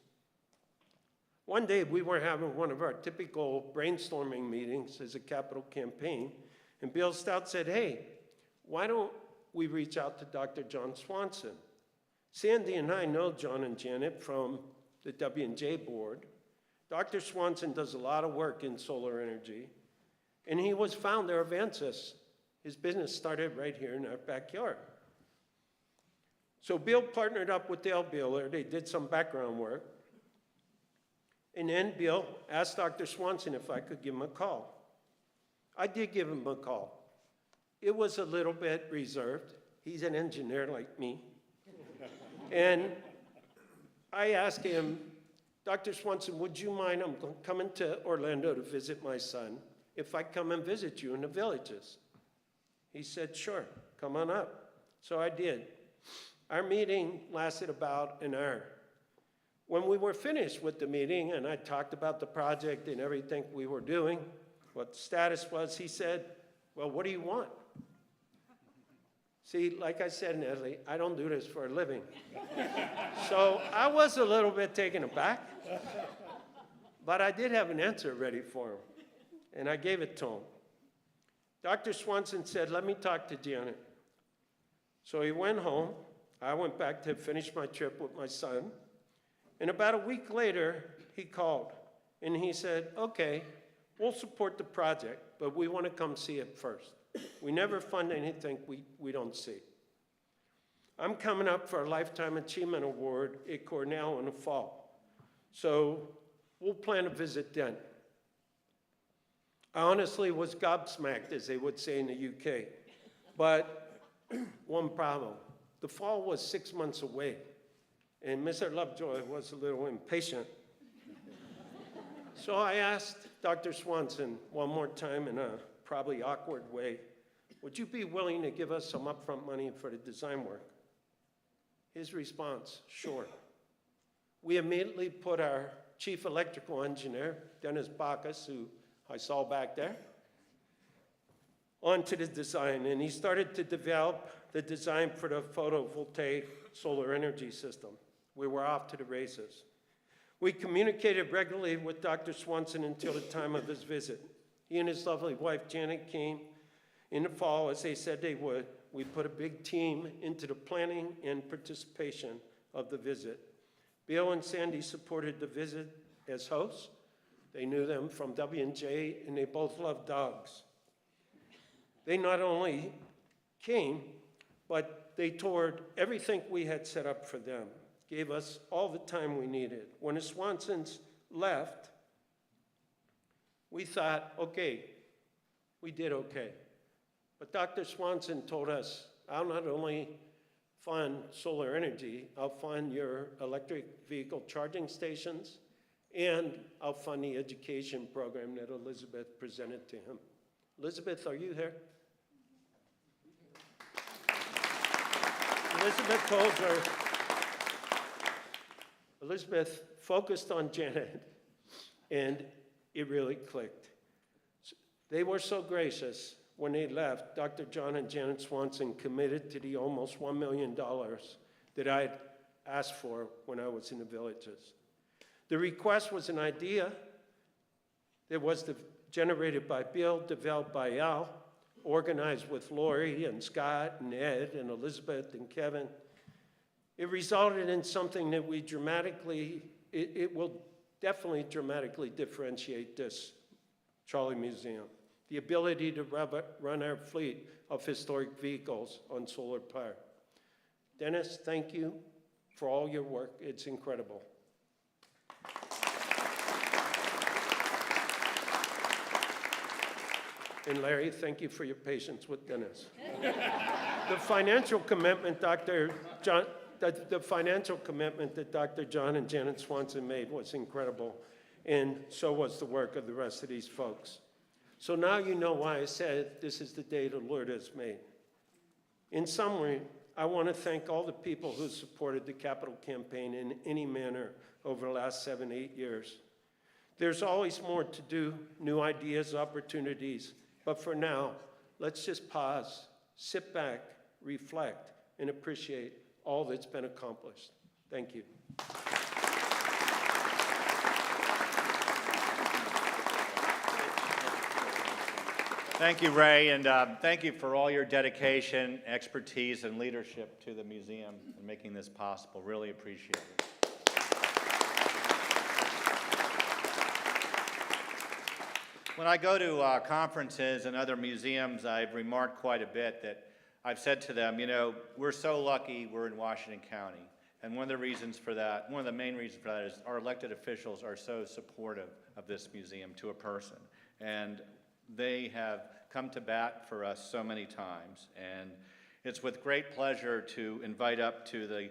One day, we were having one of our typical brainstorming meetings as a capital campaign, and Bill Stout said, hey, why don't we reach out to Dr. John Swanson? Sandy and I know John and Janet from the W&J board. Dr. Swanson does a lot of work in solar energy, and he was founder of ANSYS. His business started right here in our backyard. So Bill partnered up with Dale Bueller. They did some background work. And then Bill asked Dr. Swanson if I could give him a call. I did give him a call. It was a little bit reserved. He's an engineer like me. And I asked him, Dr. Swanson, would you mind, I'm coming to Orlando to visit my son, if I come and visit you in the villages? He said, sure, come on up. So I did. Our meeting lasted about an hour. When we were finished with the meeting and I talked about the project and everything we were doing, what the status was, he said, well, what do you want? See, like I said, Natalie, I don't do this for a living. So I was a little bit taken aback, but I did have an answer ready for him, and I gave it to him. Dr. Swanson said, let me talk to Janet. So he went home. I went back to finish my trip with my son, and about a week later, he called, and he said, okay, we'll support the project, but we want to come see it first. We never fund anything we don't see. I'm coming up for a Lifetime Achievement Award at Cornell in the fall. So we'll plan a visit then. I honestly was gobsmacked, as they would say in the UK. But one problem. The fall was 6 months away, and Mr. Lovejoy was a little impatient. So I asked Dr. Swanson one more time in a probably awkward way, would you be willing to give us some upfront money for the design work? His response, sure. We immediately put our chief electrical engineer, Dennis Bacchus, who I saw back there, onto the design, and he started to develop the design for the photovoltaic solar energy system. We were off to the races. We communicated regularly with Dr. Swanson until the time of his visit. He and his lovely wife, Janet, came in the fall, as they said they would. We put a big team into the planning and participation of the visit. Bill and Sandy supported the visit as hosts. They knew them from W&J, and they both loved dogs. They not only came, but they toured everything we had set up for them, gave us all the time we needed. When the Swansons left, we thought, okay, we did okay. But Dr. Swanson told us, I'll not only fund solar energy, I'll fund your electric vehicle charging stations, and I'll fund the education program that Elizabeth presented to him. Elizabeth, are you here? Elizabeth focused on Janet, and it really clicked. They were so gracious. When they left, Dr. John and Janet Swanson committed to the almost $1 million that I had asked for when I was in the villages. The request was an idea that was generated by Bill, developed by Al, organized with Lori and Scott and Ed and Elizabeth and Kevin. It resulted in something that we it will definitely dramatically differentiate this Trolley Museum. The ability to run our fleet of historic vehicles on solar power. Dennis, thank you for all your work. It's incredible. And Larry, thank you for your patience with Dennis. The financial commitment that Dr. John and Janet Swanson made was incredible, and so was the work of the rest of these folks. So now you know why I said this is the day the Lord has made. In summary, I want to thank all the people who supported the capital campaign in any manner over the last 7-8 years. There's always more to do, new ideas, opportunities, but for now, let's just pause, sit back, reflect, and appreciate all that's been accomplished. Thank you. Thank you, Ray, and thank you for all your dedication, expertise, and leadership to the museum and making this possible. Really appreciate it. When I go to conferences and other museums, I've remarked quite a bit that I've said to them, you know, we're so lucky we're in Washington County. And one of the reasons for that, one of the main reasons for that is our elected officials are so supportive of this museum to a person. And they have come to bat for us so many times. And it's with great pleasure to invite up to the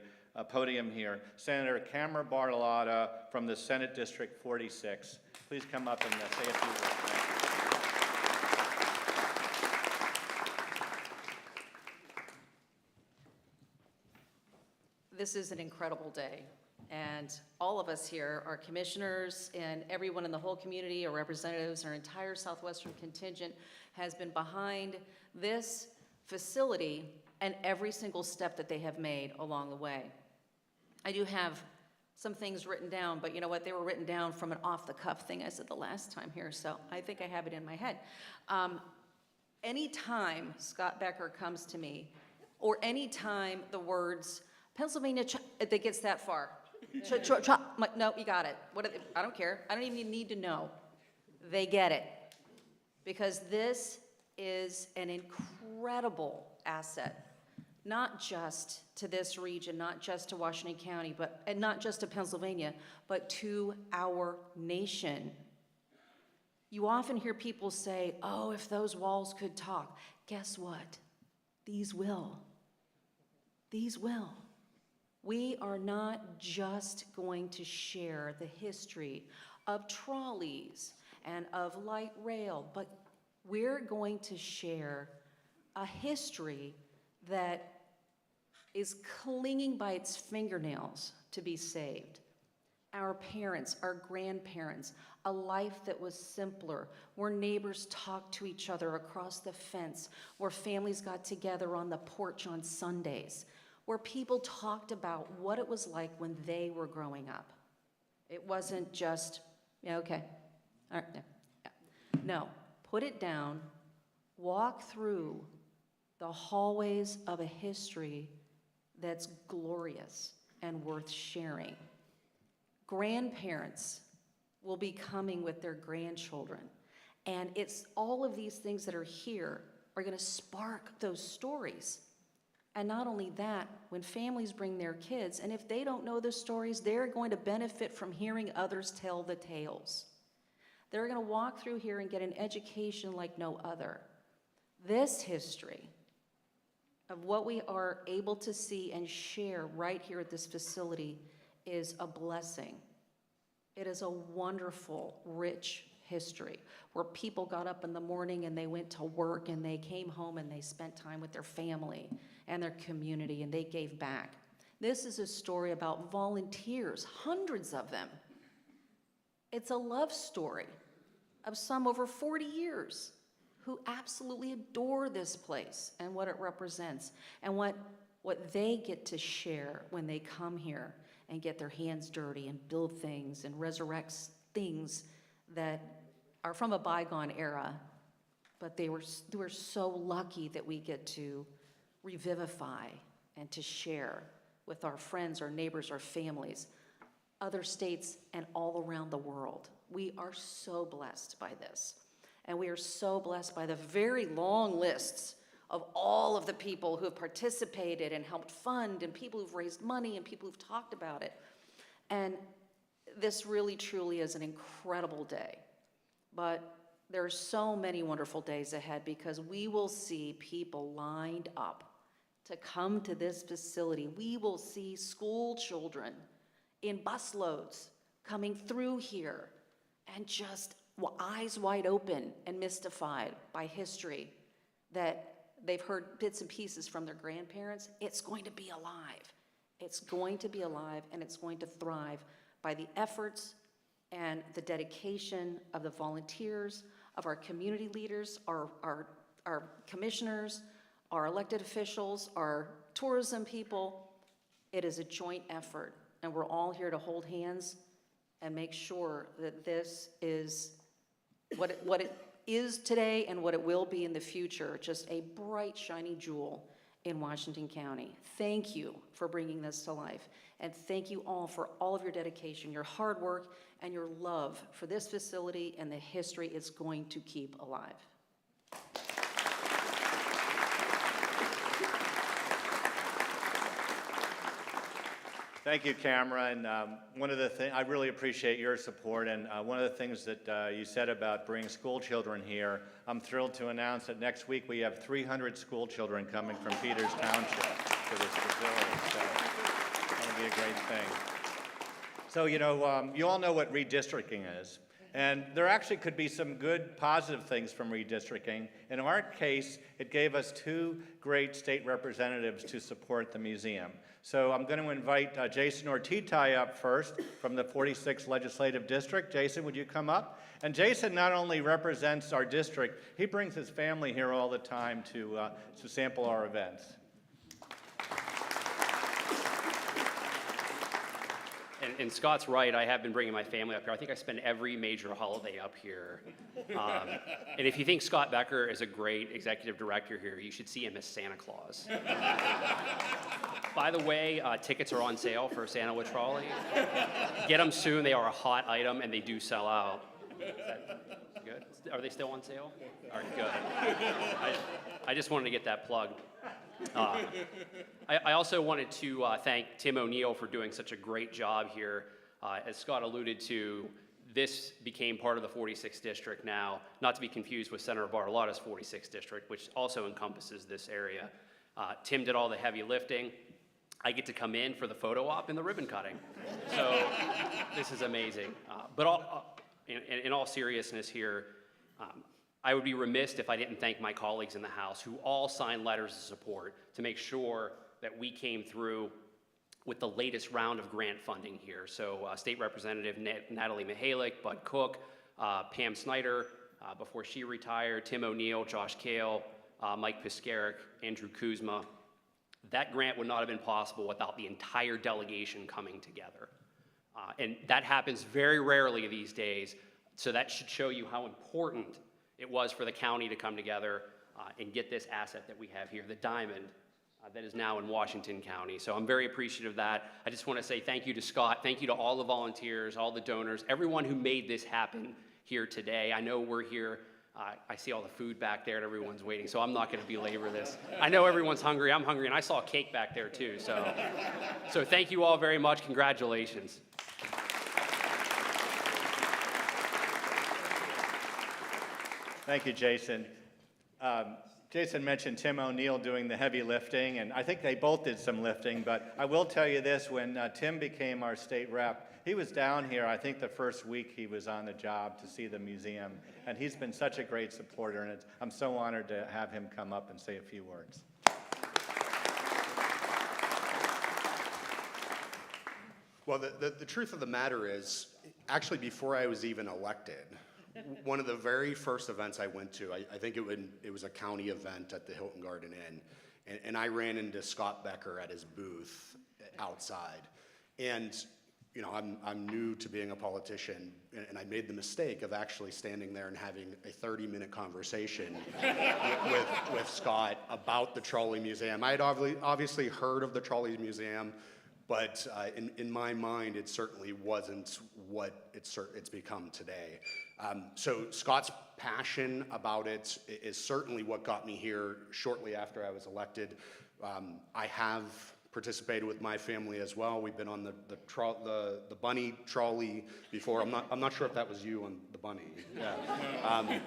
podium here Senator Camera Bartolotta from the Senate District 46. Please come up and say a few words. Thank you. This is an incredible day, and all of us here, our commissioners and everyone in the whole community, our representatives, our entire Southwestern contingent has been behind this facility and every single step that they have made along the way. I do have some things written down, but you know what? They were written down from an off-the-cuff thing I said the last time here, so I think I have it in my head. Anytime Scott Becker comes to me, or anytime the words Pennsylvania, that gets that far. No, you got it. I don't care. I don't even need to know. They get it. Because this is an incredible asset, not just to this region, not just to Washington County, and not just to Pennsylvania, but to our nation. You often hear people say, oh, if those walls could talk. Guess what? These will. These will. We are not just going to share the history of trolleys and of light rail, but we're going to share a history that is clinging by its fingernails to be saved. Our parents, our grandparents, a life that was simpler, where neighbors talked to each other across the fence, where families got together on the porch on Sundays, where people talked about what it was like when they were growing up. It wasn't just, yeah, okay, all right, yeah. No, put it down, walk through the hallways of a history that's glorious and worth sharing. Grandparents will be coming with their grandchildren, and it's all of these things that are here are gonna spark those stories. And not only that, when families bring their kids, and if they don't know the stories, they're going to benefit from hearing others tell the tales. They're going to walk through here and get an education like no other. This history of what we are able to see and share right here at this facility is a blessing. It is a wonderful, rich history where people got up in the morning and they went to work and they came home and they spent time with their family and their community, and they gave back. This is a story about volunteers, hundreds of them. It's a love story of some over 40 years who absolutely adore this place and what it represents and what they get to share when they come here and get their hands dirty and build things and resurrect things that are from a bygone era, but they were so lucky that we get to revivify and to share with our friends, our neighbors, our families, other states, and all around the world. We are so blessed by this. And we are so blessed by the very long lists of all of the people who have participated and helped fund, and people who've raised money, and people who've talked about it. And this really, truly is an incredible day. But there are so many wonderful days ahead because we will see people lined up to come to this facility. We will see school children in busloads coming through here and just eyes wide open and mystified by history that they've heard bits and pieces from their grandparents. It's going to be alive. It's going to be alive, and it's going to thrive by the efforts and the dedication of the volunteers, of our community leaders, our commissioners, our elected officials, our tourism people. It is a joint effort, and we're all here to hold hands and make sure that this is what it is today and what it will be in the future, just a bright, shiny jewel in Washington County. Thank you for bringing this to life, and thank you all for all of your dedication, your hard work, and your love for this facility and the history it's going to keep alive. Thank you, Cameron. One of the things, I really appreciate your support, and one of the things that you said about bringing school children here, I'm thrilled to announce that next week we have 300 school children coming from Peters Township to this facility, so that'll be a great thing. So, you all know what redistricting is. And there actually could be some good positive things from redistricting. In our case, it gave us 2 great state representatives to support the museum. So I'm going to invite Jason Ortitai up first from the 46th Legislative District. Jason, would you come up? And Jason not only represents our district, he brings his family here all the time to sample our events. And Scott's right, I have been bringing my family up here. I think I spend every major holiday up here. And if you think Scott Becker is a great executive director here, you should see him as Santa Claus. By the way, tickets are on sale for Santa with Trolley. Get them soon, they are a hot item and they do sell out. Is that good? Are they still on sale? All right, good. I just wanted to get that plugged. I also wanted to thank Tim O'Neill for doing such a great job here. As Scott alluded to, this became part of the 46th district now, not to be confused with Senator Bartolotta's 46th district, which also encompasses this area. Tim did all the heavy lifting. I get to come in for the photo op and the ribbon cutting. So this is amazing. But in all seriousness here, I would be remiss if I didn't thank my colleagues in the House who all signed letters of support to make sure that we came through with the latest round of grant funding here. So State Representative Natalie Mihalik, Bud Cook, Pam Snyder, before she retired, Tim O'Neill, Josh Kale, Mike Piskarik, Andrew Kuzma. That grant would not have been possible without the entire delegation coming together. And that happens very rarely these days, so that should show you how important it was for the county to come together and get this asset that we have here, the diamond that is now in Washington County. So I'm very appreciative of that. I just want to say thank you to Scott, thank you to all the volunteers, all the donors, everyone who made this happen here today. I know we're here. I see all the food back there and everyone's waiting, so I'm not going to belabor this. I know everyone's hungry, I'm hungry, and I saw cake back there too. So thank you all very much. Congratulations. Thank you, Jason. Jason mentioned Tim O'Neill doing the heavy lifting, and I think they both did some lifting, but I will tell you this, when Tim became our state rep, he was down here, I think the first week he was on the job to see the museum, and he's been such a great supporter, and I'm so honored to have him come up and say a few words. Well, the truth of the matter is, actually before I was even elected, one of the very first events I went to, I think it was a county event at the Hilton Garden Inn, and I ran into Scott Becker at his booth outside. And I'm new to being a politician, and I made the mistake of actually standing there and having a 30-minute conversation with Scott about the Trolley Museum. I had obviously heard of the Trolley Museum, but in my mind, it certainly wasn't what it's become today. So Scott's passion about it is certainly what got me here shortly after I was elected. I have participated with my family as well. We've been on the bunny trolley before. I'm not sure if that was you on the bunny. Yeah.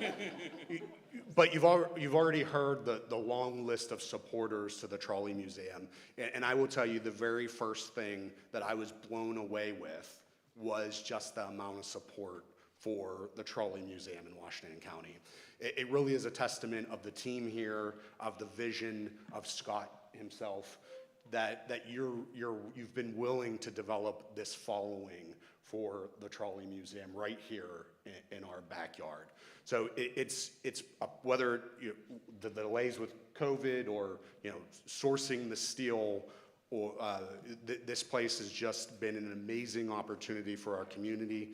But you've already heard the long list of supporters to the Trolley Museum, and I will tell you the very first thing that I was blown away with was just the amount of support for the Trolley Museum in Washington County. It really is a testament of the team here, of the vision of Scott himself, that you've been willing to develop this following for the Trolley Museum right here in our backyard. So it's whether the delays with COVID or sourcing the steel, or this place has just been an amazing opportunity for our community.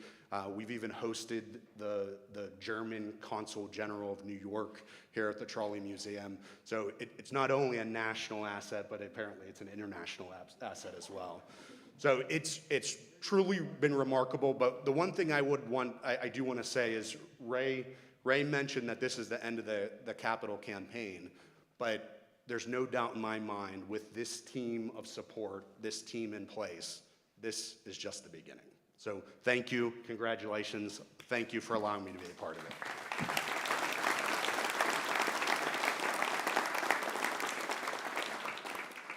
We've even hosted the German Consul General of New York here at the Trolley Museum. So it's not only a national asset, but apparently it's an international asset as well. So it's truly been remarkable. But the one thing I do want to say is Ray mentioned that this is the end of the capital campaign, but there's no doubt in my mind with this team of support, this team in place, This is just the beginning. So thank you, congratulations. Thank you for allowing me to be a part of it.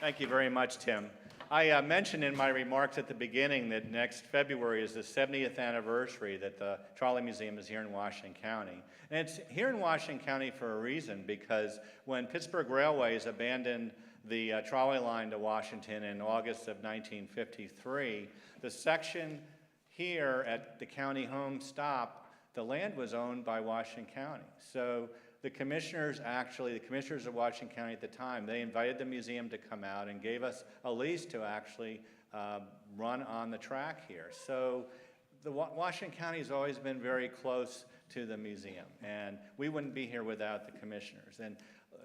Thank you very much, Tim. I mentioned in my remarks at the beginning that next February is the 70th anniversary that the Trolley Museum is here in Washington County. And it's here in Washington County for a reason, because when Pittsburgh Railways abandoned the trolley line to Washington in August of 1953, the section here at the county home stop, the land was owned by Washington County. So the commissioners of Washington County at the time, they invited the museum to come out and gave us a lease to actually run on the track here. So Washington County has always been very close to the museum, and we wouldn't be here without the commissioners. And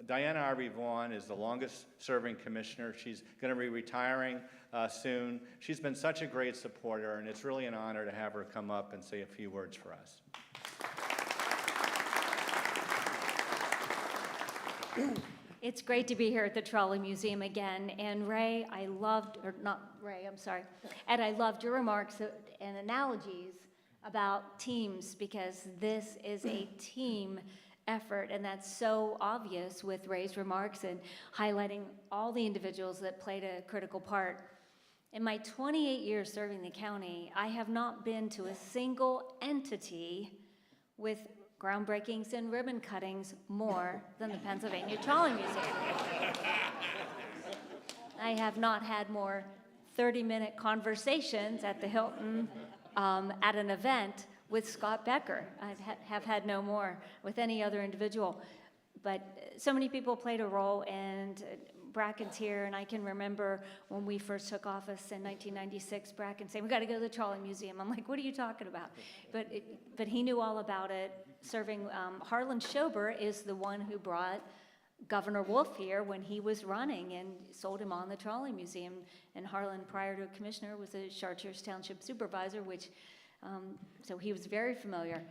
Diana Arby Vaughn is the longest serving commissioner. She's going to be retiring soon. She's been such a great supporter, and it's really an honor to have her come up and say a few words for us. It's great to be here at the Trolley Museum again. And Ray, I loved, or not Ray, I'm sorry. And I loved your remarks and analogies about teams, because this is a team effort, and that's so obvious with Ray's remarks and highlighting all the individuals that played a critical part. In my 28 years serving the county, I have not been to a single entity with groundbreakings and ribbon cuttings more than the Pennsylvania Trolley Museum. I have not had more 30-minute conversations at the Hilton at an event with Scott Becker. I have had no more with any other individual. But so many people played a role, and Bracken's here, and I can remember when we first took office in 1996, Bracken saying, "We got to go to the Trolley Museum." I'm like, "What are you talking about?" But he knew all about it. Serving Harlan Schober is the one who brought Governor Wolf here when he was running and sold him on the Trolley Museum. And Harlan, prior to commissioner, was a Chartiers Township supervisor, which so he was very familiar.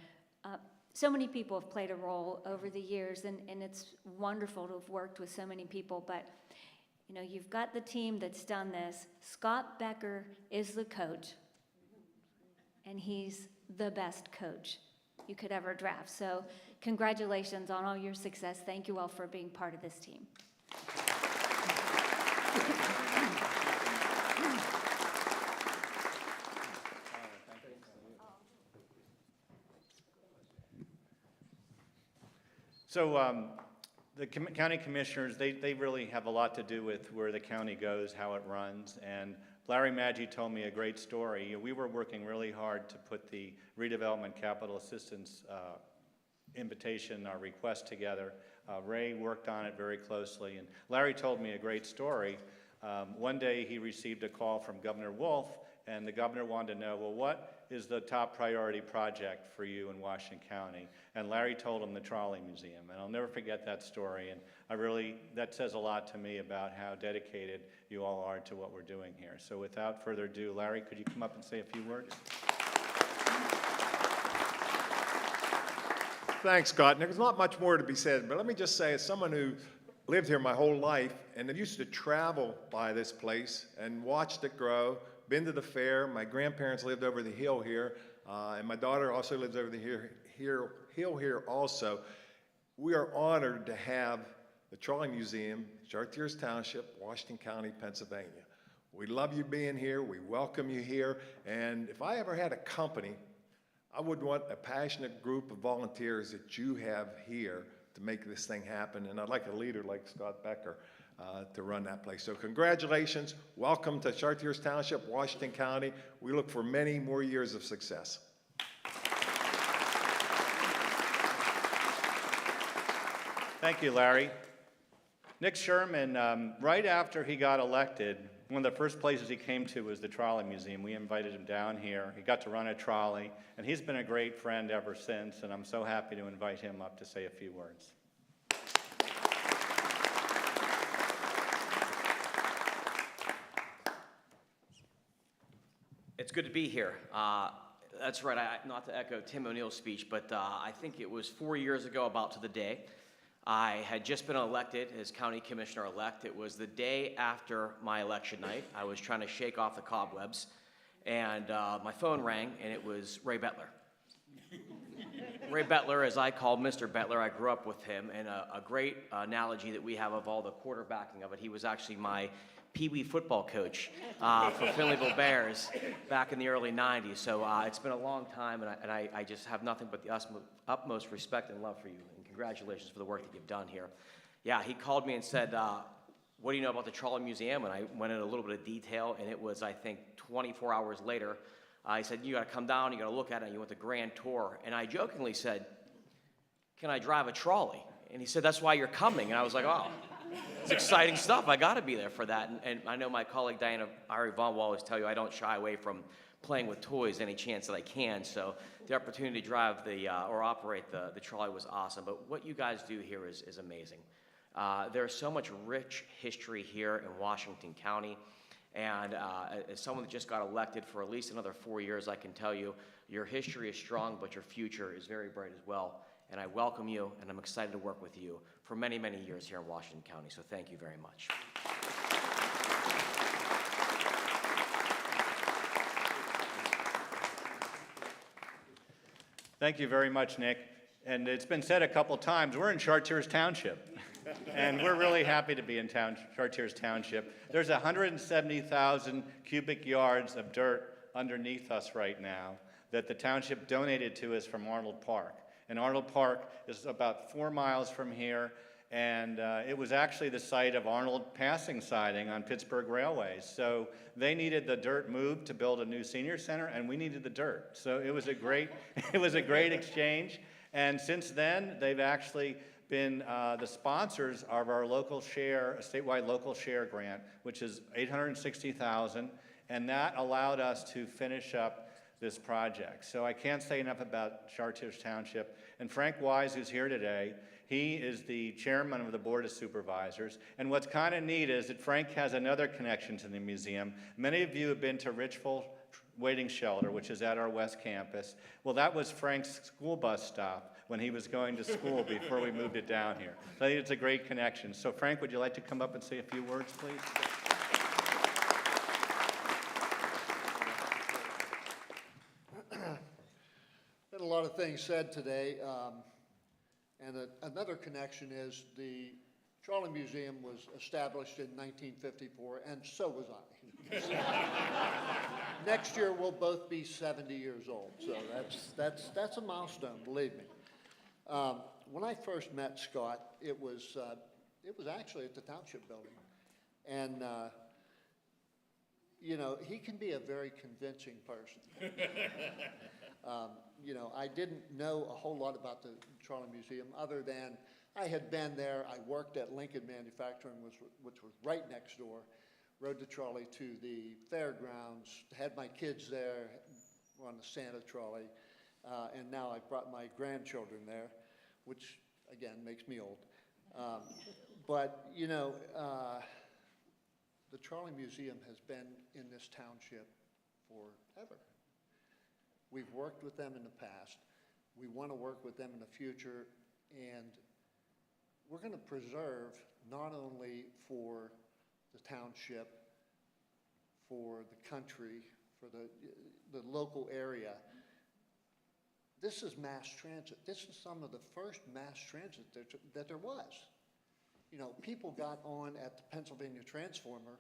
So many people have played a role over the years, and it's wonderful to have worked with so many people. But you know, you've got the team that's done this. Scott Becker is the coach, and he's the best coach you could ever draft. So congratulations on all your success. Thank you all for being part of this team. So the county commissioners, they really have a lot to do with where the county goes, how it runs. And Larry Maggi told me a great story. We were working really hard to put the redevelopment capital assistance invitation, our request together. Ray worked on it very closely. And Larry told me a great story. One day he received a call from Governor Wolf, and the governor wanted to know, well, what is the top priority project for you in Washington County? And Larry told him the Trolley Museum. And I'll never forget that story. And that says a lot to me about how dedicated you all are to what we're doing here. So without further ado, Larry, could you come up and say a few words? Thanks, Scott. There's not much more to be said, but let me just say, as someone who lived here my whole life and I used to travel by this place and watched it grow, been to the fair. My grandparents lived over the hill here, and my daughter also lives over the hill here also. We are honored to have the Trolley Museum, Chartiers Township, Washington County, Pennsylvania. We love you being here. We welcome you here. And if I ever had a company, I would want a passionate group of volunteers that you have here to make this thing happen. And I'd like a leader like Scott Becker to run that place. So congratulations. Welcome to Chartiers Township, Washington County. We look for many more years of success. Thank you, Larry. Nick Sherman, right after he got elected, one of the first places he came to was the Trolley Museum. We invited him down here. He got to run a trolley, and he's been a great friend ever since, and I'm so happy to invite him up to say a few words. It's good to be here. That's right, not to echo Tim O'Neill's speech, but I think it was 4 years ago, about to the day, I had just been elected as county commissioner-elect. It was the day after my election night. I was trying to shake off the cobwebs. and my phone rang, and it was Ray Bettler. Ray Bettler, as I call Mr. Bettler, I grew up with him, and a great analogy that we have of all the quarterbacking of it, he was actually my Pee Wee football coach for Finleyville Bears back in the early 90s. So it's been a long time, and I just have nothing but the utmost respect and love for you, and congratulations for the work that you've done here. Yeah, he called me and said, what do you know about the Trolley Museum? And I went into a little bit of detail, and it was, I think, 24 hours later. He said, you gotta come down, you gotta look at it, and you want the grand tour. And I jokingly said, can I drive a trolley? And he said, that's why you're coming. And I was like, oh, it's exciting stuff. I gotta be there for that. And I know my colleague Diana Ari Vaughn will always tell you I don't shy away from playing with toys any chance that I can. So the opportunity to drive or operate the trolley was awesome. But what you guys do here is amazing. There's so much rich history here in Washington County. And as someone that just got elected for at least another 4 years, I can tell you your history is strong, but your future is very bright as well. And I welcome you, and I'm excited to work with you for many, many years here in Washington County. So thank you very much. Thank you very much, Nick. And it's been said a couple times, we're in Chartiers Township. And we're really happy to be in Chartiers Township. There's 170,000 cubic yards of dirt underneath us right now that the township donated to us from Arnold Park. And Arnold Park is about 4 miles from here, and it was actually the site of Arnold passing siding on Pittsburgh Railways. So they needed the dirt moved to build a new senior center, and we needed the dirt. So it was a great, it was a great exchange. And since then, they've actually been the sponsors of our local share, a statewide local share grant, which is $860,000, and that allowed us to finish up this project. So I can't say enough about Chartiers Township. And Frank Wise, who's here today, he is the chairman of the Board of Supervisors. And what's kind of neat is that Frank has another connection to the museum. Many of you have been to Richville Waiting Shelter, which is at our West Campus. Well, that was Frank's school bus stop when he was going to school before we moved it down here. So I think it's a great connection. So Frank, would you like to come up and say a few words, please? Been a lot of things said today, and another connection is the Trolley Museum was established in 1954, and so was I. Next year we'll both be 70 years old, so that's a milestone, believe me. When I first met Scott, it was actually at the Township Building, and you know, he can be a very convincing person. You know, I didn't know a whole lot about the Trolley Museum other than I had been there. I worked at Lincoln Manufacturing, which was right next door, rode the trolley to the fairgrounds, had my kids there on the Santa trolley, and now I've brought my grandchildren there, which, again, makes me old. But, you know, the Trolley Museum has been in this township forever. We've worked with them in the past. We want to work with them in the future, and we're going to preserve not only for the township, for the country, for the local area. This is mass transit. This is some of the first mass transit that there was. You know, people got on at the Pennsylvania Transformer,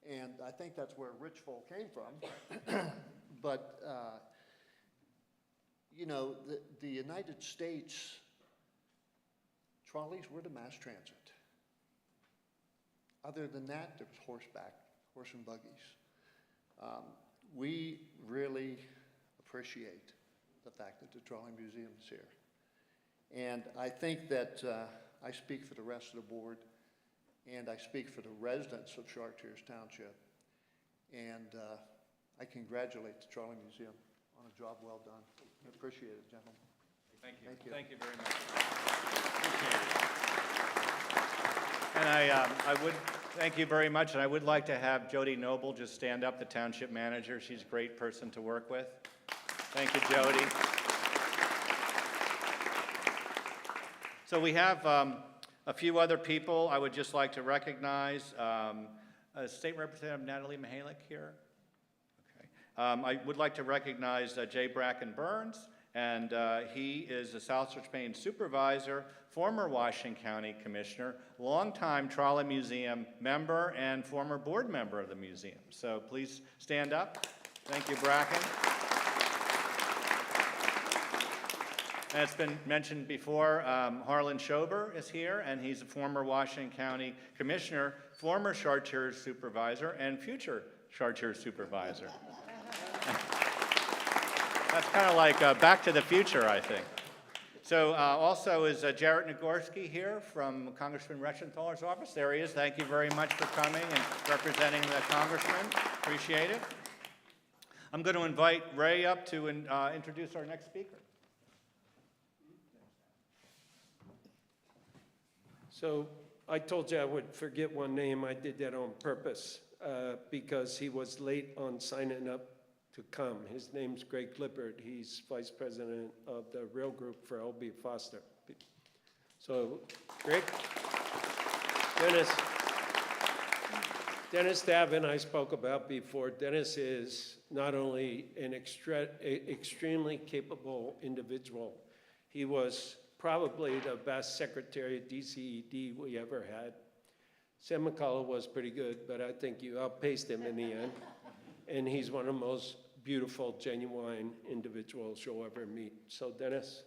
and I think that's where Richville came from. But, you know, the United States trolleys were the mass transit. Other than that, there was horseback, horse and buggies. We really appreciate the fact that the Trolley Museum is here. And I think that I speak for the rest of the board, and I speak for the residents of Chartiers Township. And I congratulate the Trolley Museum on a job well done. I appreciate it, gentlemen. Thank you. Thank you. Thank you very much. And I would thank you very much, and I would like to have Jody Noble just stand up, the township manager. She's a great person to work with. Thank you, Jody. So we have a few other people I would just like to recognize. State Representative Natalie Mihalik here. Okay. I would like to recognize Jay Bracken Burns, and he is a Southwest Maine supervisor, former Washington County Commissioner, longtime Trolley Museum member, and former board member of the museum. So please stand up. Thank you, Bracken. And it's been mentioned before, Harlan Schober is here, and he's a former Washington County Commissioner, former Chartiers supervisor, and future Chartiers supervisor. That's kind of like Back to the Future, I think. So also is Jarrett Nagorski here from Congressman Reschenthaler's office. There he is. Thank you very much for coming and representing the congressman. Appreciate it. I'm going to invite Ray up to introduce our next speaker. So I told you I would forget one name. I did that on purpose because he was late on signing up to come. His name's Greg Lippert. He's vice president of the rail group for L.B. Foster. So, Greg, Dennis Davin I spoke about before. Dennis is not only an extremely capable individual, he was probably the best secretary at DCED we ever had. Sam McCullough was pretty good, but I think you outpaced him in the end. And he's one of the most beautiful, genuine individuals you'll ever meet. So, Dennis.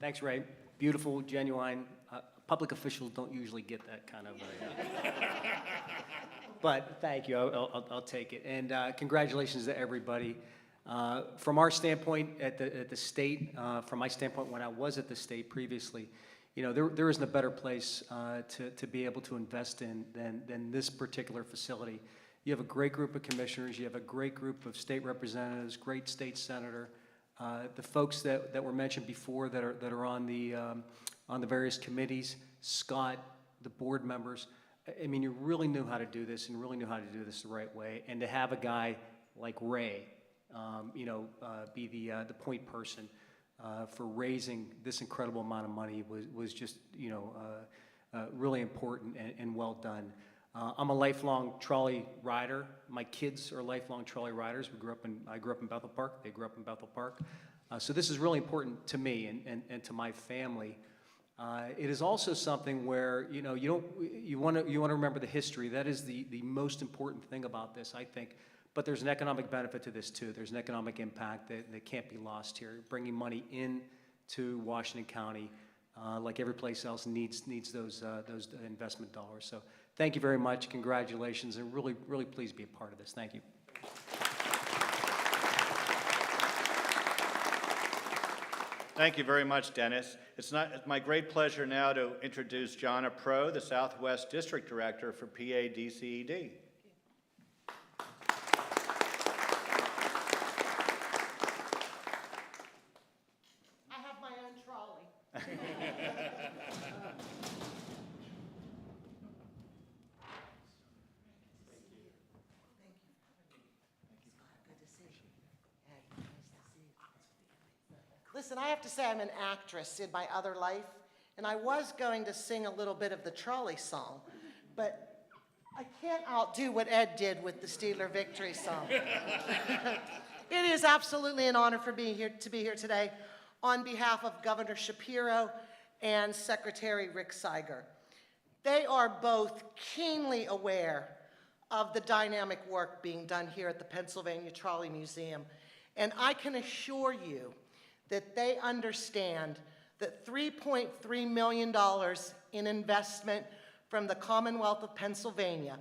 Thanks, Ray. Beautiful, genuine. Public officials don't usually get that kind of but thank you, I'll take it. And congratulations to everybody. From our standpoint at the state, from my standpoint when I was at the state previously, you know, there isn't a better place to be able to invest in than this particular facility. You have a great group of commissioners, you have a great group of state representatives, great state senator, the folks that were mentioned before that are on the various committees, Scott, the board members. I mean, you really knew how to do this and really knew how to do this the right way. And to have a guy like Ray, be the point person for raising this incredible amount of money was just, really important and well done. I'm a lifelong trolley rider. My kids are lifelong trolley riders. I grew up in Bethel Park. They grew up in Bethel Park. So this is really important to me and to my family. It is also something where you want to remember the history. That is the most important thing about this, I think. But there's an economic benefit to this too. There's an economic impact that can't be lost here. Bringing money in to Washington County, like every place else, needs those investment dollars. So thank you very much. Congratulations, and really pleased to be a part of this. Thank you. Thank you very much, Dennis. It's my great pleasure now to introduce Jonna Pro, the Southwest District Director for PA-DCED. I have my own trolley. Listen, I have to say I'm an actress in my other life, and I was going to sing a little bit of the trolley song, but I can't outdo what Ed did with the Steeler Victory song. It is absolutely an honor to be here today on behalf of Governor Shapiro and Secretary Rick Seiger. They are both keenly aware of the dynamic work being done here at the Pennsylvania Trolley Museum, and I can assure you that they understand that $3.3 million in investment from the Commonwealth of Pennsylvania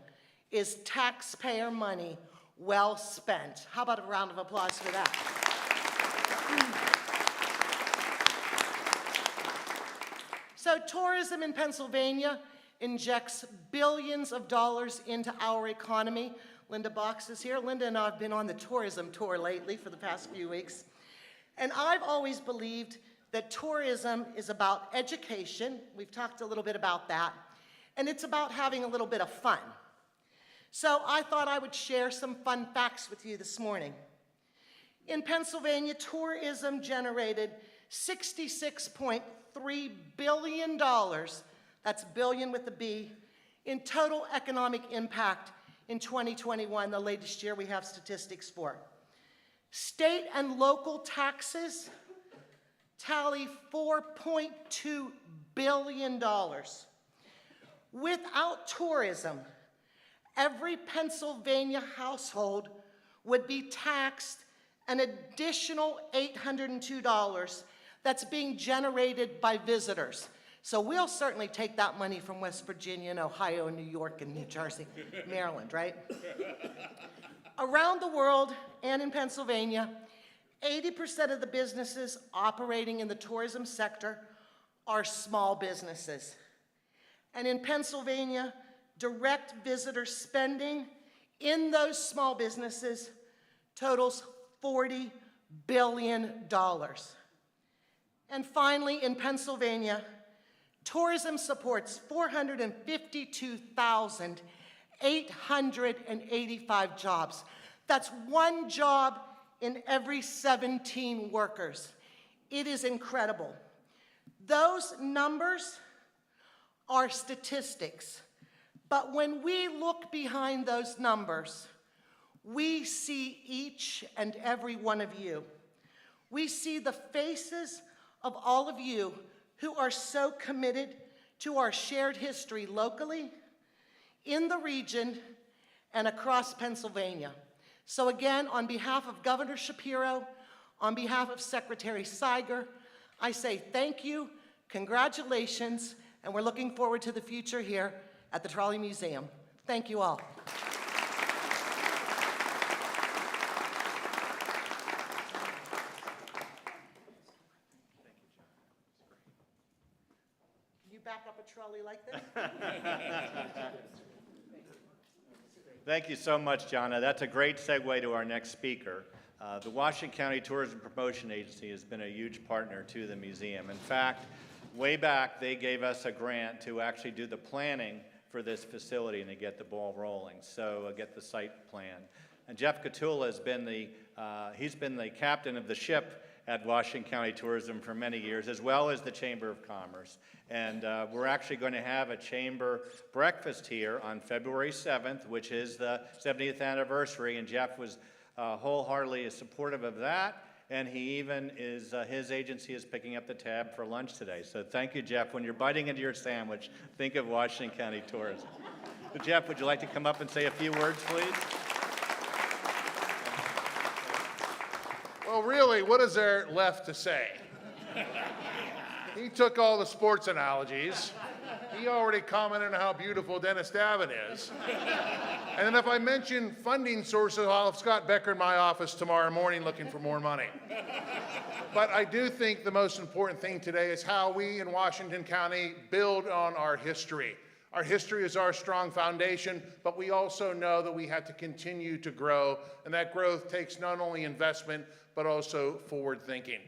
is taxpayer money well spent. How about a round of applause for that? So tourism in Pennsylvania injects billions of dollars into our economy. Linda Box is here. Linda and I have been on the tourism tour lately for the past few weeks. And I've always believed that tourism is about education. We've talked a little bit about that. And it's about having a little bit of fun. So I thought I would share some fun facts with you this morning. In Pennsylvania, tourism generated $66.3 billion, that's billion with a B, in total economic impact in 2021, the latest year we have statistics for. State and local taxes tally $4.2 billion. Without tourism, every Pennsylvania household would be taxed an additional $802 that's being generated by visitors. So we'll certainly take that money from West Virginia and Ohio and New York and New Jersey, Maryland, right? Around the world and in Pennsylvania, 80% of the businesses operating in the tourism sector are small businesses. And in Pennsylvania, direct visitor spending in those small businesses totals $40 billion. And finally, in Pennsylvania, tourism supports 452,885 jobs. That's one job in every 17 workers. It is incredible. Those numbers are statistics, but when we look behind those numbers, we see each and every one of you. We see the faces of all of you who are so committed to our shared history locally, in the region, and across Pennsylvania. So again, on behalf of Governor Shapiro, on behalf of Secretary Siger, I say thank you, congratulations, and we're looking forward to the future here at the Trolley Museum. Thank you all. Can you back up a trolley like this? Thank you so much, Jonna. That's a great segue to our next speaker. The Washington County Tourism Promotion Agency has been a huge partner to the museum. In fact, way back, they gave us a grant to actually do the planning for this facility and to get the ball rolling, so get the site plan. And Jeff Catula has been he's been the captain of the ship at Washington County Tourism for many years, as well as the Chamber of Commerce. And we're actually going to have a chamber breakfast here on February 7th, which is the 70th anniversary, and Jeff was wholeheartedly supportive of that, and he even is, his agency is picking up the tab for lunch today. So thank you, Jeff. When you're biting into your sandwich, think of Washington County Tourism. So Jeff, would you like to come up and say a few words, please? Well, really, what is there left to say? He took all the sports analogies. He already commented on how beautiful Dennis Davin is. And then if I mention funding sources, I'll have Scott Becker in my office tomorrow morning looking for more money. But I do think the most important thing today is how we in Washington County build on our history. Our history is our strong foundation, but we also know that we have to continue to grow, and that growth takes not only investment, but also forward thinking.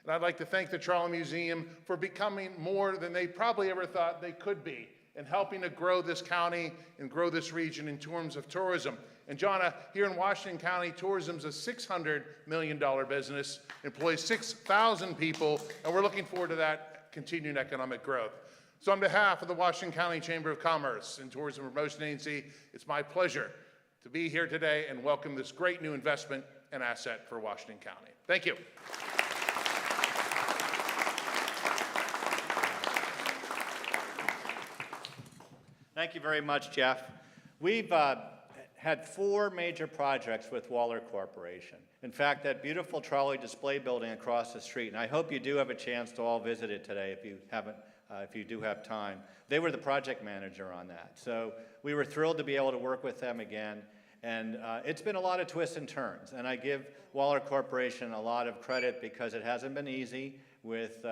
And I'd like to thank the Trolley Museum for becoming more than they probably ever thought they could be in helping to grow this county and grow this region in terms of tourism. And Jonna, here in Washington County, tourism is a $600 million business, employs 6,000 people, and we're looking forward to that continued economic growth. So on behalf of the Washington County Chamber of Commerce and Tourism Promotion Agency, it's my pleasure to be here today and welcome this great new investment and asset for Washington County. Thank you. Thank you very much, Jeff. We've had 4 major projects with Waller Corporation. In fact, that beautiful trolley display building across the street, and I hope you do have a chance to all visit it today if you haven't, if you do have time. They were the project manager on that. So we were thrilled to be able to work with them again. And it's been a lot of twists and turns. And I give Waller Corporation a lot of credit because it hasn't been easy with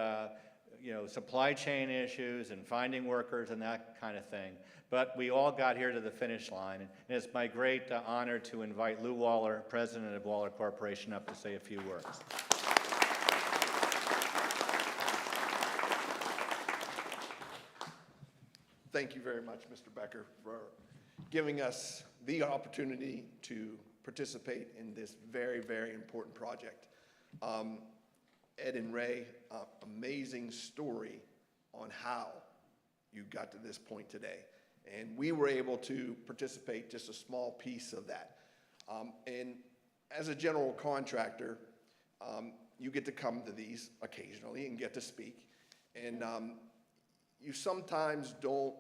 supply chain issues and finding workers and that kind of thing. But we all got here to the finish line. And it's my great honor to invite Lou Waller, president of Waller Corporation, up to say a few words. Thank you very much, Mr. Becker, for giving us the opportunity to participate in this very, very important project. Ed and Ray, amazing story on how you got to this point today. And we were able to participate just a small piece of that. And as a general contractor, you get to come to these occasionally and get to speak. And you sometimes don't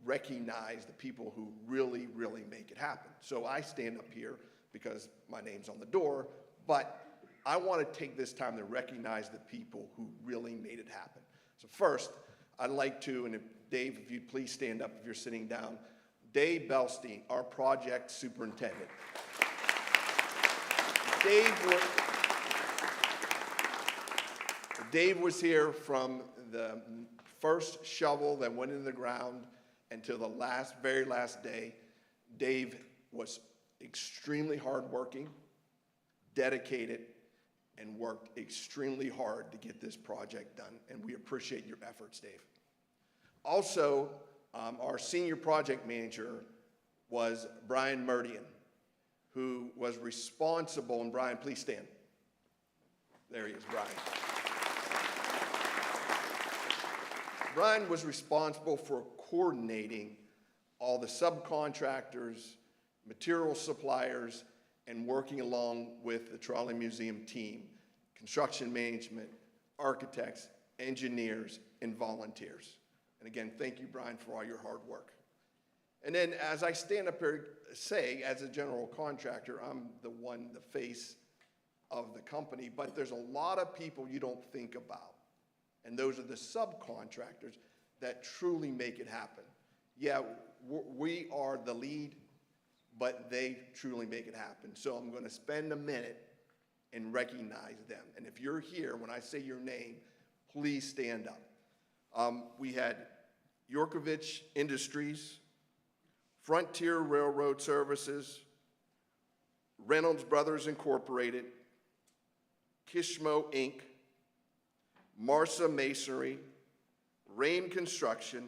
recognize the people who really, really make it happen. So I stand up here because my name's on the door, but I want to take this time to recognize the people who really made it happen. So first, I'd like to, and if, Dave, if you'd please stand up if you're sitting down, Dave Belstein, our project superintendent. Dave was here from the first shovel that went into the ground until the very last day. Dave was extremely hardworking, dedicated, and worked extremely hard to get this project done, and we appreciate your efforts, Dave. Also, our senior project manager was Brian Murdian, who was responsible, and Brian, please stand. There he is, Brian. Brian was responsible for coordinating all the subcontractors, material suppliers, and working along with the Trolley Museum team, construction management, architects, engineers, and volunteers. And again, thank you, Brian, for all your hard work. And then as I stand up here, say, as a general contractor, I'm the face of the company, but there's a lot of people you don't think about. And those are the subcontractors that truly make it happen. Yeah, we are the lead, but they truly make it happen. So I'm going to spend a minute and recognize them. And if you're here, when I say your name, please stand up. We had Yorkovich Industries, Frontier Railroad Services, Reynolds Brothers Incorporated, Kishmo Inc., Marsa Masonry, Rain Construction,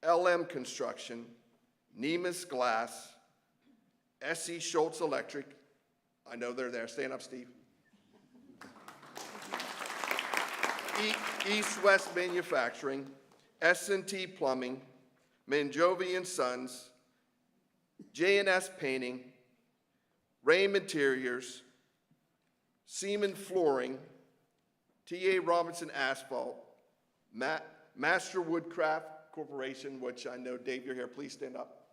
LM Construction, Nemus Glass, S.E. Schultz Electric. I know they're there. Stand up, Steve. East West Manufacturing, S&T Plumbing, Manjovi and Sons, J&S Painting, Ray Interiors, Seaman Flooring, T.A. Robinson Asphalt, Master Woodcraft Corporation, which I know, Dave, you're here. Please stand up.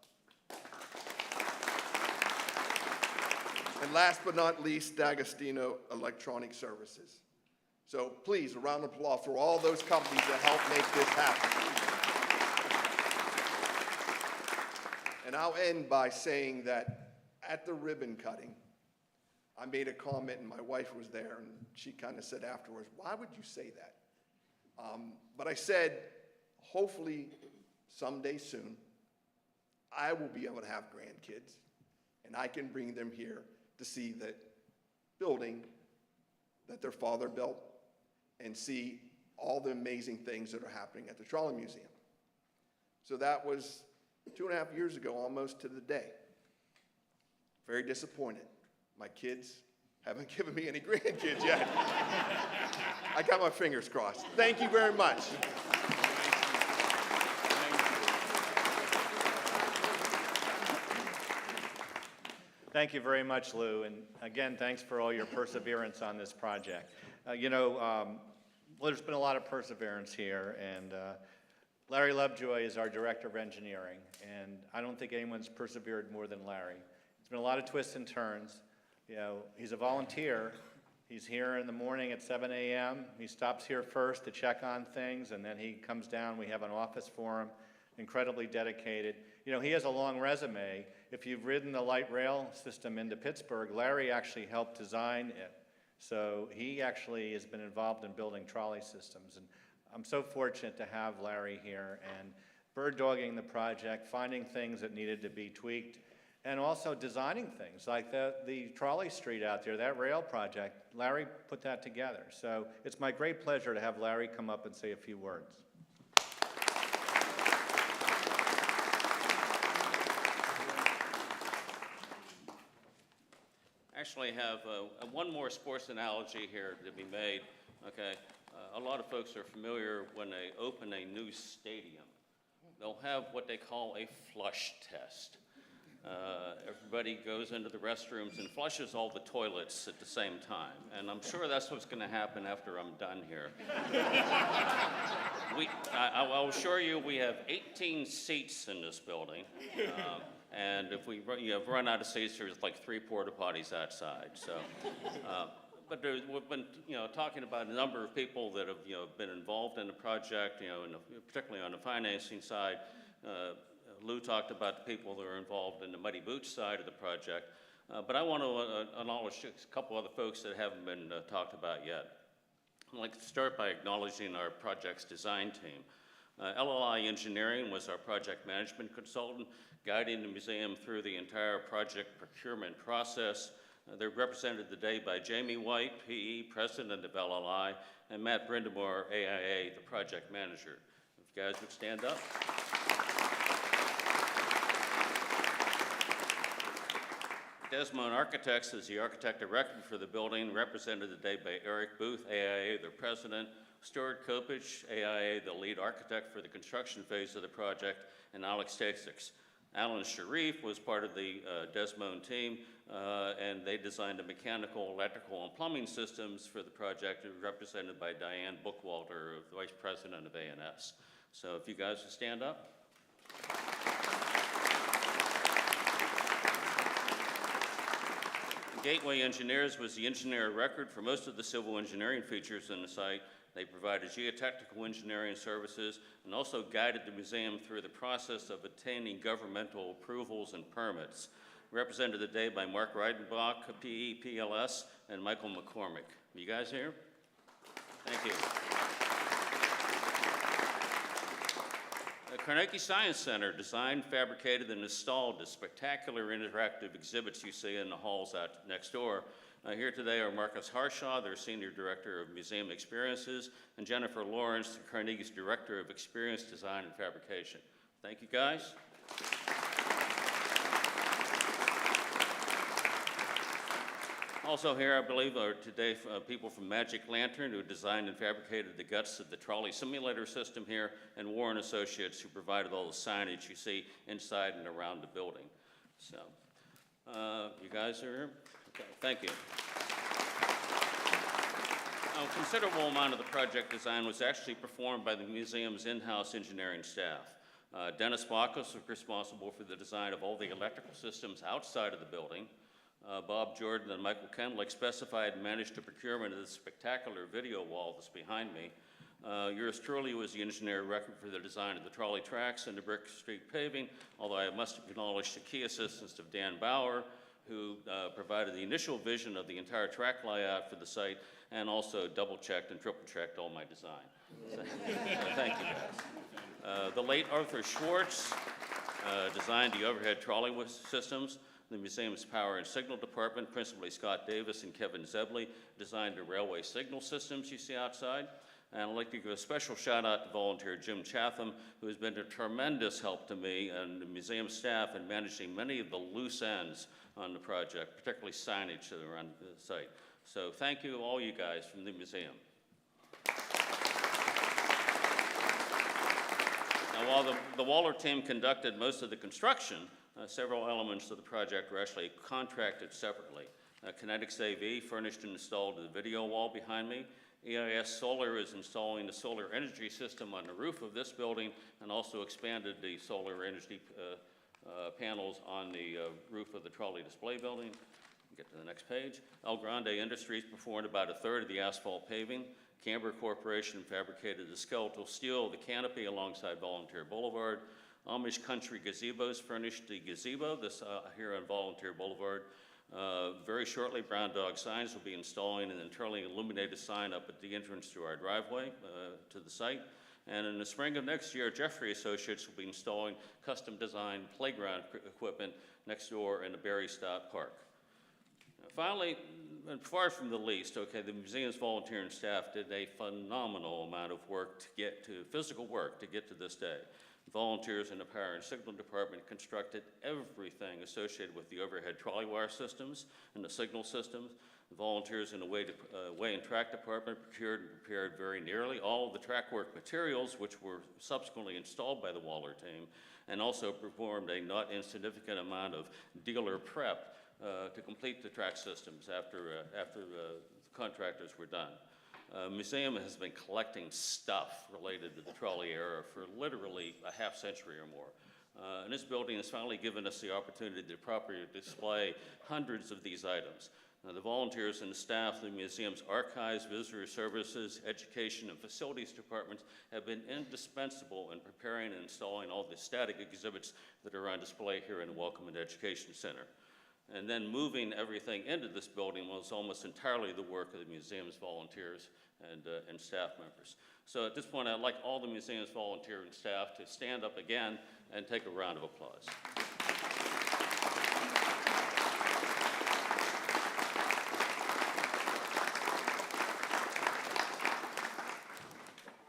And last but not least, D'Agostino Electronic Services. So please, a round of applause for all those companies that help make this happen. And I'll end by saying that at the ribbon cutting, I made a comment, and my wife was there, and she kind of said afterwards, "Why would you say that?" But I said, hopefully someday soon, I will be able to have grandkids, and I can bring them here to see the building that their father built and see all the amazing things that are happening at the Trolley Museum. So that was 2.5 years ago, almost to the day. Very disappointed. My kids haven't given me any grandkids yet. I got my fingers crossed. Thank you very much. Thank you very much, Lou. And again, thanks for all your perseverance on this project. There's been a lot of perseverance here, and Larry Lovejoy is our Director of Engineering, and I don't think anyone's persevered more than Larry. It's been a lot of twists and turns. He's a volunteer. He's here in the morning at 7 a.m. He stops here first to check on things, and then he comes down. We have an office for him, incredibly dedicated. He has a long resume. If you've ridden the light rail system into Pittsburgh, Larry actually helped design it. So he actually has been involved in building trolley systems. And I'm so fortunate to have Larry here and bird dogging the project, finding things that needed to be tweaked, and also designing things like the trolley street out there, that rail project. Larry put that together. So it's my great pleasure to have Larry come up and say a few words. Actually have one more sports analogy here to be made. Okay, a lot of folks are familiar when they open a new stadium. they'll have what they call a flush test. Everybody goes into the restrooms and flushes all the toilets at the same time. And I'm sure that's what's going to happen after I'm done here. I'll assure you we have 18 seats in this building. And if we run out of seats, there's like 3 porta potties outside. So, but we've been talking about a number of people that have been involved in the project, particularly on the financing side. Lou talked about the people that are involved in the Muddy Boots side of the project, but I want to acknowledge a couple other folks that haven't been talked about yet. I'd like to start by acknowledging our project's design team. LLI Engineering was our project management consultant, guiding the museum through the entire project procurement process. They're represented today by Jamie White, PE, President of LLI, and Matt Brindamore, AIA, the project manager. If you guys would stand up. Desmond Architects is the architect of record for the building, represented today by Eric Booth, AIA, the president, Stuart Kopich, AIA, the lead architect for the construction phase of the project, and Alex Tasix. Alan Sharif was part of the Desmond team, and they designed the mechanical, electrical, and plumbing systems for the project, represented by Diane Bookwalter, the vice president of A&S. So if you guys would stand up. Gateway Engineers was the engineer of record for most of the civil engineering features in the site. They provided geotechnical engineering services and also guided the museum through the process of obtaining governmental approvals and permits. Represented today by Mark Reidenbach, PE, PLS, and Michael McCormick. Are you guys here? Thank you. The Carnegie Science Center designed, fabricated, and installed the spectacular interactive exhibits you see in the halls out next door. Here today are Marcus Harshaw, their Senior Director of Museum Experiences, and Jennifer Lawrence, the Carnegie's Director of Experience Design and Fabrication. Thank you, guys. Also here, I believe, are today people from Magic Lantern, who designed and fabricated the guts of the trolley simulator system here, and Warren Associates, who provided all the signage you see inside and around the building. So, you guys are here? Okay, thank you. A considerable amount of the project design was actually performed by the museum's in-house engineering staff. Dennis Bacchus was responsible for the design of all the electrical systems outside of the building. Bob Jordan and Michael Kendlick specified and managed the procurement of this spectacular video wall that's behind me. Yours truly was the engineer of record for the design of the trolley tracks and the Brick Street paving, although I must acknowledge the key assistance of Dan Bauer, who provided the initial vision of the entire track layout for the site and also double-checked and triple-checked all my design. So, thank you, guys. The late Arthur Schwartz designed the overhead trolley systems. The museum's power and signal department, principally Scott Davis and Kevin Zebley, designed the railway signal systems you see outside. And I'd like to give a special shout out to volunteer Jim Chatham, who has been a tremendous help to me and the museum staff in managing many of the loose ends on the project, particularly signage around the site. So thank you, all you guys from the museum. Now, while the Waller team conducted most of the construction, several elements of the project were actually contracted separately. Kinetics AV furnished and installed the video wall behind me. EIS Solar is installing the solar energy system on the roof of this building and also expanded the solar energy panels on the roof of the trolley display building. Get to the next page. El Grande Industries performed about a third of the asphalt paving. Camber Corporation fabricated the skeletal steel of the canopy alongside Volunteer Boulevard. Amish Country Gazebos furnished the gazebo here on Volunteer Boulevard. Very shortly, Brown Dog Signs will be installing an internally illuminated sign up at the entrance to our driveway to the site. And in the spring of next year, Jeffrey Associates will be installing custom designed playground equipment next door in the Berry Stott Park. Finally, and far from the least, okay, the museum's volunteer and staff did a phenomenal amount of work to get to, physical work to get to this day. Volunteers in the power and signal department constructed everything associated with the overhead trolley wire systems and the signal systems. Volunteers in the way and track department procured and prepared very nearly all of the track work materials, which were subsequently installed by the Waller team, and also performed a not insignificant amount of dealer prep to complete the track systems after the contractors were done. Museum has been collecting stuff related to the trolley era for literally a half century or more. And this building has finally given us the opportunity to properly display hundreds of these items. The volunteers and the staff of the museum's archives, visitor services, education, and facilities departments have been indispensable in preparing and installing all the static exhibits that are on display here in the Welcome and Education Center. And then moving everything into this building was almost entirely the work of the museum's volunteers and staff members. So at this point, I'd like all the museum's volunteers and staff to stand up again and take a round of applause.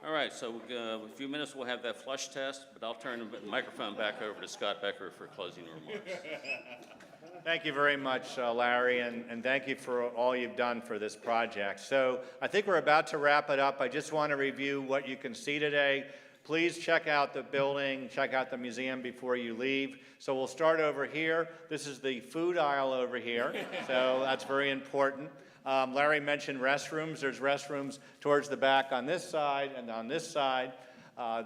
All right, so in a few minutes we'll have that flush test, but I'll turn the microphone back over to Scott Becker for closing remarks. Thank you very much, Larry, and thank you for all you've done for this project. So I think we're about to wrap it up. I just want to review what you can see today. Please check out the building, check out the museum before you leave. So we'll start over here. This is the food aisle over here, so that's very important. Larry mentioned restrooms. There's restrooms towards the back on this side and on this side.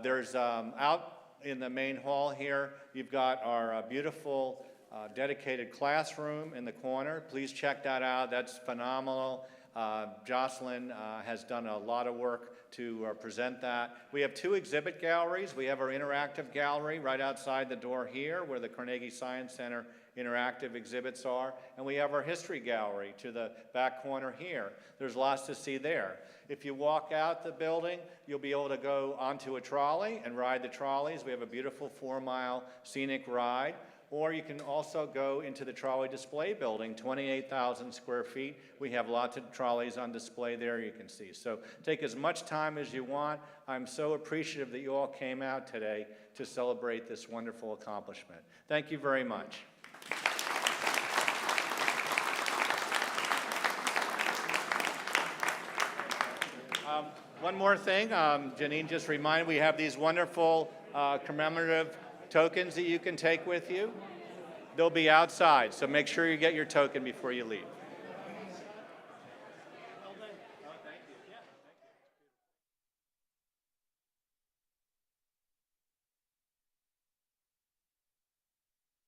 There's out in the main hall here, you've got our beautiful dedicated classroom in the corner. Please check that out. That's phenomenal. Jocelyn has done a lot of work to present that. We have two exhibit galleries. We have our interactive gallery right outside the door here where the Carnegie Science Center interactive exhibits are, and we have our history gallery to the back corner here. There's lots to see there. If you walk out the building, you'll be able to go onto a trolley and ride the trolleys. We have a beautiful 4-mile scenic ride. Or you can also go into the trolley display building, 28,000 square feet. We have lots of trolleys on display there you can see. So take as much time as you want. I'm so appreciative that you all came out today to celebrate this wonderful accomplishment. Thank you very much. One more thing, Janine just reminded, we have these wonderful commemorative tokens that you can take with you. They'll be outside, so make sure you get your token before you leave.